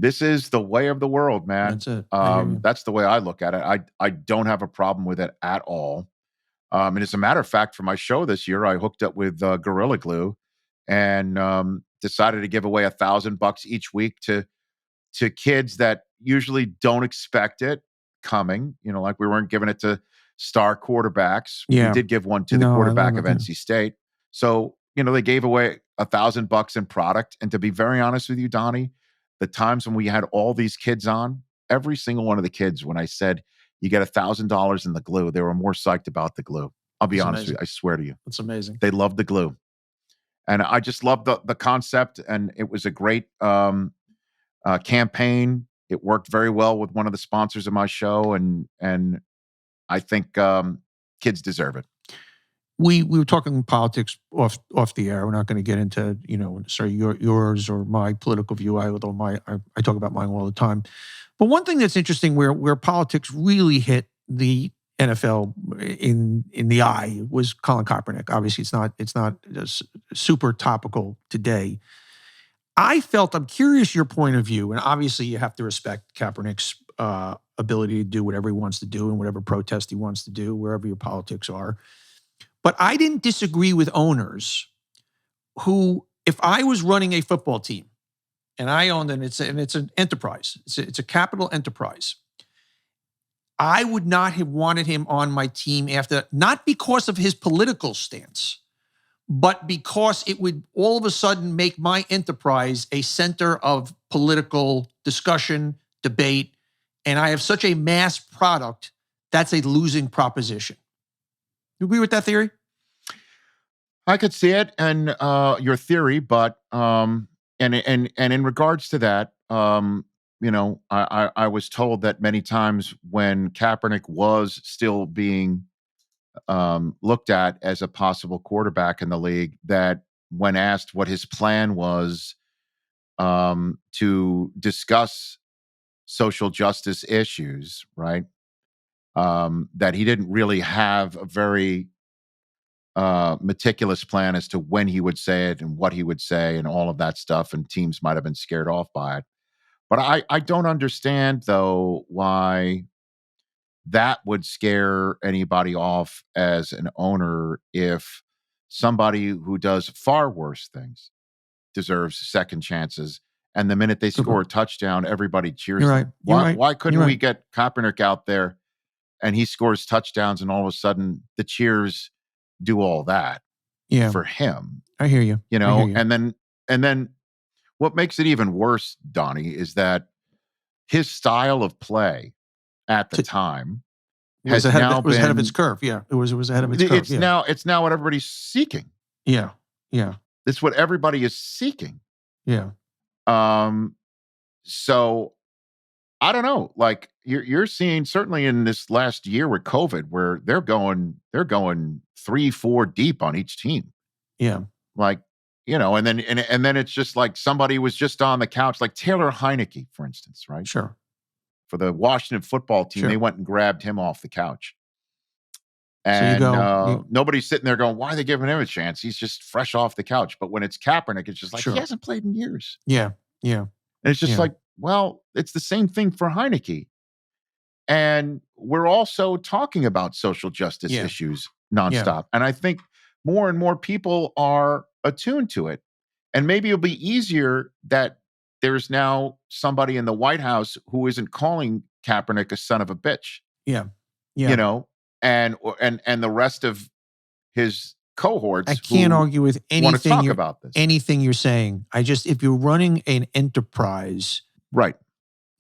This is the way of the world, man. That's it. I hear you. That's the way I look at it. I don't have a problem with it at all. And as a matter of fact, for my show this year, I hooked up with Gorilla Glue and decided to give away $1,000 each week to kids that usually don't expect it coming. Like we weren't giving it to star quarterbacks. We Yeah. did give one to the No, I quarterback love of it. NC State. So they gave away $1,000 in product. And to be very honest with you, Donnie, the times when we had all these kids on, every single one of the kids, when I said you get $1,000 in the glue, they were more psyched about the glue. I'll be honest with you. I swear to you. That's amazing. They loved the glue. And I just loved the concept. And it was a great campaign. It worked very well with one of the sponsors of my show. And I think kids deserve it. We were talking politics off the air. We're not going to get into yours or my political view. Although I talk about mine all the time. But one thing that's interesting where politics really hit the NFL in the eye was Colin Kaepernick. Obviously, it's not super topical today. I'm curious your point of view, and obviously you have to respect Kaepernick's ability to do whatever he wants to do and whatever protest he wants to do, wherever your politics are. But I didn't disagree with owners who, if I was running a football team and I owned it, and it's an enterprise, it's a capital enterprise, I would not have wanted him on my team after, not because of his political stance, but because it would all of a sudden make my enterprise a center of political discussion, debate, and I have such a mass product, that's a losing proposition. You agree with that theory? I could see it and your theory, but and in regards to that, I was told that many times when Kaepernick was still being looked at as a possible quarterback in the league, that when asked what his plan was to discuss social justice issues, right? That he didn't really have a very meticulous plan as to when he would say it and what he would say and all of that stuff, and teams might have been scared off by it. But I don't understand, though, why that would scare anybody off as an owner if somebody who does far worse things deserves second chances. And the minute they score a touchdown, everybody cheers You're them. right. You're Why, right. why couldn't You're we right. get Kaepernick out there and he scores touchdowns and all of a sudden the cheers do all that Yeah, for him, I hear you. you I hear know? you. And then what makes it even worse, Donnie, is that his style of play at the time was has ahead now of it. Was ahead of its been curve. Yeah, it was ahead of its curve. it's Yeah, now what everybody's seeking. yeah, yeah, It's what everybody is seeking. yeah. Um so I don't know. Like you're seeing certainly in this last year with COVID, where they're going 3-4 deep on each team. Yeah. Like, and then it's just like somebody was just on the couch, like Taylor Heineke, for instance, right? Sure. For the Washington football team, Sure. they went and grabbed him off the couch. So you And go. nobody's sitting there going, why are they giving him a chance? He's just fresh off the couch. But when it's Kaepernick, it's just like, Sure. he hasn't played in years. Yeah. Yeah. And it's just Yeah. like, well, it's the same thing for Heineke. And we're also talking about social justice Yeah. issues nonstop. And I think more and more people are attuned to it. And maybe it'll be easier that there's now somebody in the White House who isn't calling Kaepernick a son of a bitch. Yeah. Yeah. You know, and the rest of his cohorts I can't who argue with want to anything talk about this. anything you're saying. If you're running an enterprise, Right.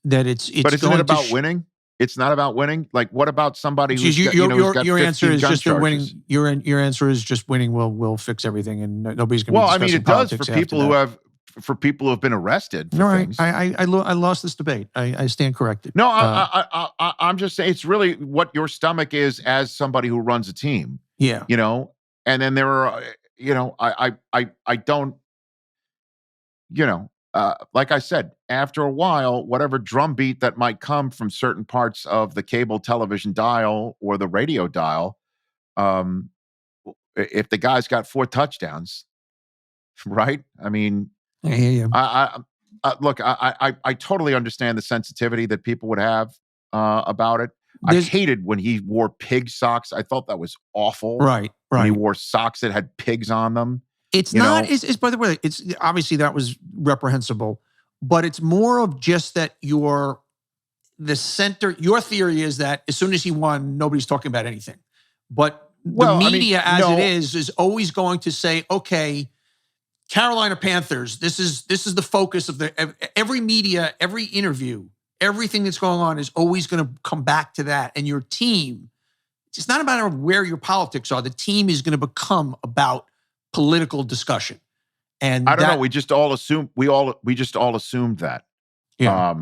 that it's But isn't going it about to winning? It's not about winning. Like, what about somebody who's got, your answer 15 is gun just that charges? winning. Your answer is just winning will fix everything, and nobody's going to Well, be I mean, discussing it does politics for after people who that. have been arrested for No, things. I lost this debate. I stand corrected. No, I'm just saying it's really what your stomach is as somebody who runs a team. Yeah. You know, and then there are, I don't, like I said, after a while, whatever drumbeat that might come from certain parts of the cable television dial or the radio dial, um, if the guy's got 4 touchdowns, right? I mean, I hear you. look, I totally understand the sensitivity that people would have about it. I hated when he wore pig socks. I thought that was awful. Right. When he wore socks that had pigs on them. It's not. It's by the way. It's obviously that was reprehensible, but it's more of just that the center. Your theory is that as soon as he won, nobody's talking about anything. But the media, it is always going to say, okay, Carolina Panthers. This is the focus of every media, every interview, everything that's going on is always going to come back to that. And your team. It's not a matter of where your politics are. The team is going to become about political discussion. And I don't know. We just all assumed that. Yeah.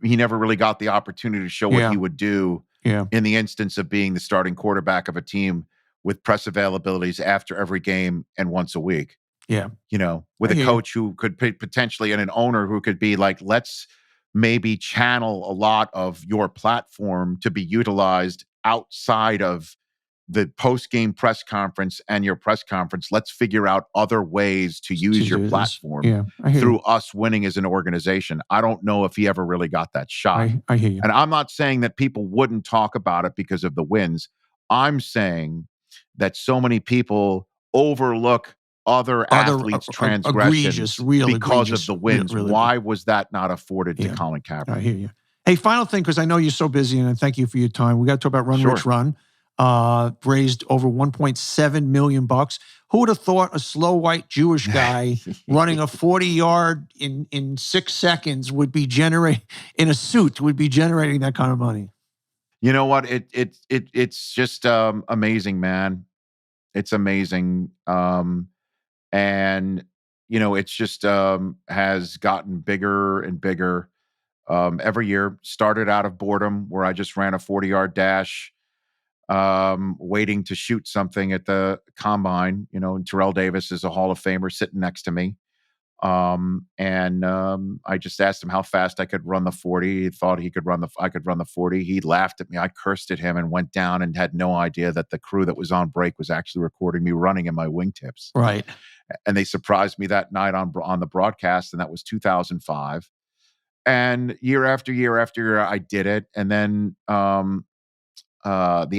He never really got the opportunity to show what he would do in the instance of being the starting quarterback of a team with press availabilities after every game and once a week. Yeah. With a coach who could potentially, and an owner who could be like, let's maybe channel a lot of your platform to be utilized outside of the post-game press conference and your press conference. Let's figure out other ways to use your platform through us winning as an organization. I don't know if he ever really got that shot. I hear you. And I'm not saying that people wouldn't talk about it because of the wins. I'm saying that so many people overlook other athletes' transgressions because of the wins. Why was that not afforded to Colin Kaepernick? I hear you. Hey, final thing, because I know you're so busy, and I thank you for your time. We got to talk about Run Rich Run. Raised over $1.7 million. Who would have thought a slow white Jewish guy running a 40-yard in 6 seconds would be generating that kind of money? You know what? It's just amazing, man. It's amazing. And it's just has gotten bigger and bigger every year. Started out of boredom, where I just ran a 40-yard dash. waiting to shoot something at the combine, and Terrell Davis is a Hall of Famer sitting next to me. I just asked him how fast I could run the 40. He thought I could run the 40. He laughed at me. I cursed at him and went down and had no idea that the crew that was on break was actually recording me running in my wingtips. Right. And they surprised me that night on the broadcast, and that was 2005. And year after year after year, I did it. And then the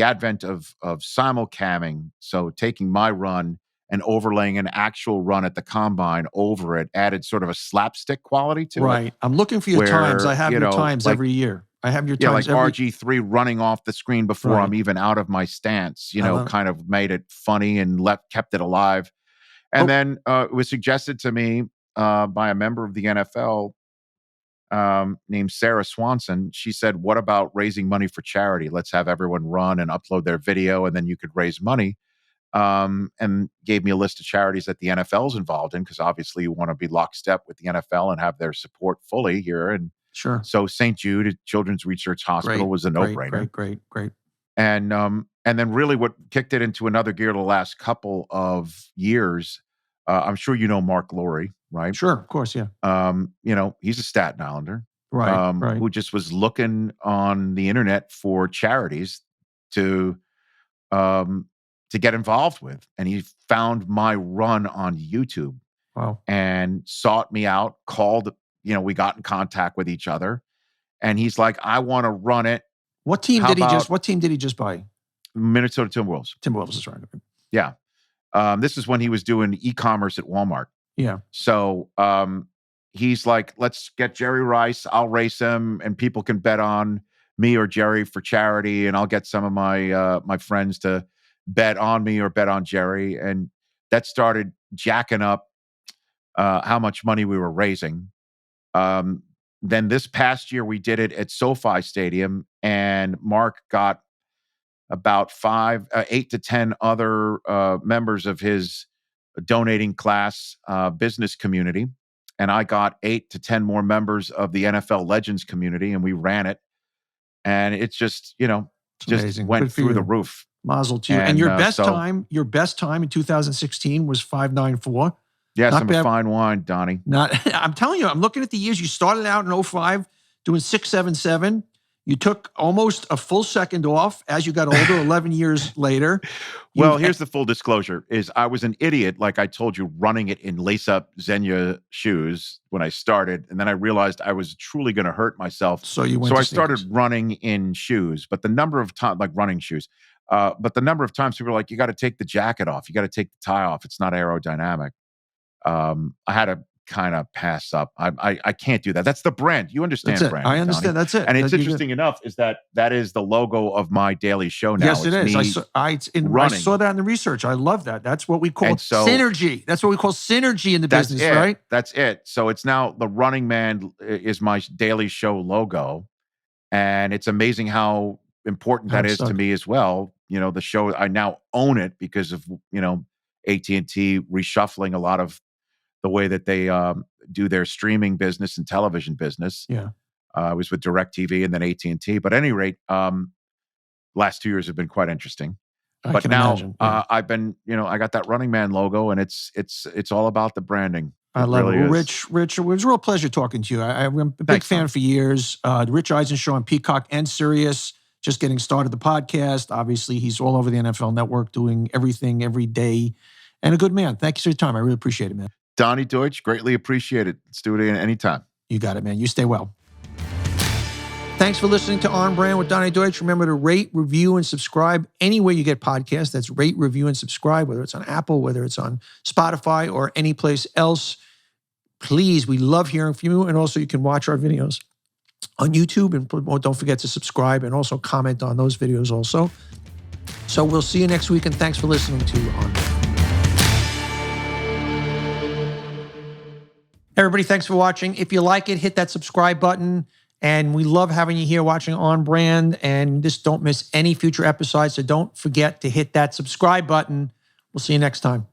advent of simulcamming, so taking my run and overlaying an actual run at the combine over it, added sort of a slapstick quality to it. Right. I'm looking for your times. I have your times every year. I have your times. Yeah, like RG3 running off the screen before I'm even out of my stance, kind of made it funny and kept it alive. And then it was suggested to me by a member of the NFL named Sarah Swanson. She said, "What about raising money for charity? Let's have everyone run and upload their video, and then you could raise money." And gave me a list of charities that the NFL's involved in, because obviously you want to be lockstep with the NFL and have their support fully here. And sure. So St. Jude Children's Research Hospital was a no-brainer. Great. And then really what kicked it into another gear the last couple of years, I'm sure you know Mark Lowry, right? Sure, of course, yeah. He's a Staten Islander, right. who just was looking on the internet for charities to get involved with. And he found my run on YouTube. Wow. And sought me out, called, we got in contact with each other. And he's like, "I want to run it." What team did he just buy? Minnesota Timberwolves. Timberwolves is right. Yeah. This is when he was doing e-commerce at Walmart. Yeah. So he's like, "Let's get Jerry Rice. I'll race him, and people can bet on me or Jerry for charity. And I'll get some of my friends to bet on me or bet on Jerry." And that started jacking up how much money we were raising. Then this past year, we did it at SoFi Stadium, and Mark got about 8 to 10 other members of his donating class business community. And I got 8 to 10 more members of the NFL Legends community, and we ran it. And it's just, just went through the roof. Mazel to you. And your best time in 2016 was 5.94. Yes, I'm a fine wine, Donnie. I'm telling you, I'm looking at the years. You started out in 05 doing 6.77. You took almost a full second off as you got older, 11 years later. Well, here's the full disclosure, is I was an idiot, like I told you, running it in lace-up Xenia shoes when I started. And then I realized I was truly going to hurt myself. So I started running in shoes, but the number of times, like running shoes, but the number of times people were like, "You got to take the jacket off. You got to take the tie off. It's not aerodynamic." I had to kind of pass up. I can't do that. That's the brand. You understand brand. I understand. Donnie. That's it. And it's interesting enough is that is the logo of my daily show now. Yes, it is. I saw that in the research. I love that. That's what we call synergy. That's what we call synergy in the business, right? That's it. So it's now the Running Man is my daily show logo. And it's amazing how important that is to me as well. The show, I now own it because of, AT&T reshuffling a lot of the way that they do their streaming business and television business. Yeah. I was with DirecTV and then AT&T. But at any rate, last 2 years have been quite interesting. But now I've been, I got that Running Man logo, and it's all about the branding. I love it. Well, Rich, it was a real pleasure talking to you. I'm a big fan for years. The Rich Eisen Show on Peacock and Sirius, just getting started the podcast. Obviously, he's all over the NFL Network doing everything every day. And a good man. Thank you for your time. I really appreciate it, man. Donny Deutsch, greatly appreciate it. Let's do it anytime. You got it, man. You stay well. Thanks for listening to On Brand with Donny Deutsch. Remember to rate, review, and subscribe anywhere you get podcasts. That's rate, review, and subscribe, whether it's on Apple, whether it's on Spotify, or any place else. Please, we love hearing from you. And also, you can watch our videos on YouTube. And don't forget to subscribe and also comment on those videos also. So we'll see you next week. And thanks for listening to On Brand. Everybody, thanks for watching. If you like it, hit that subscribe button. And we love having you here watching On Brand. And just don't miss any future episodes. So don't forget to hit that subscribe button. We'll see you next time.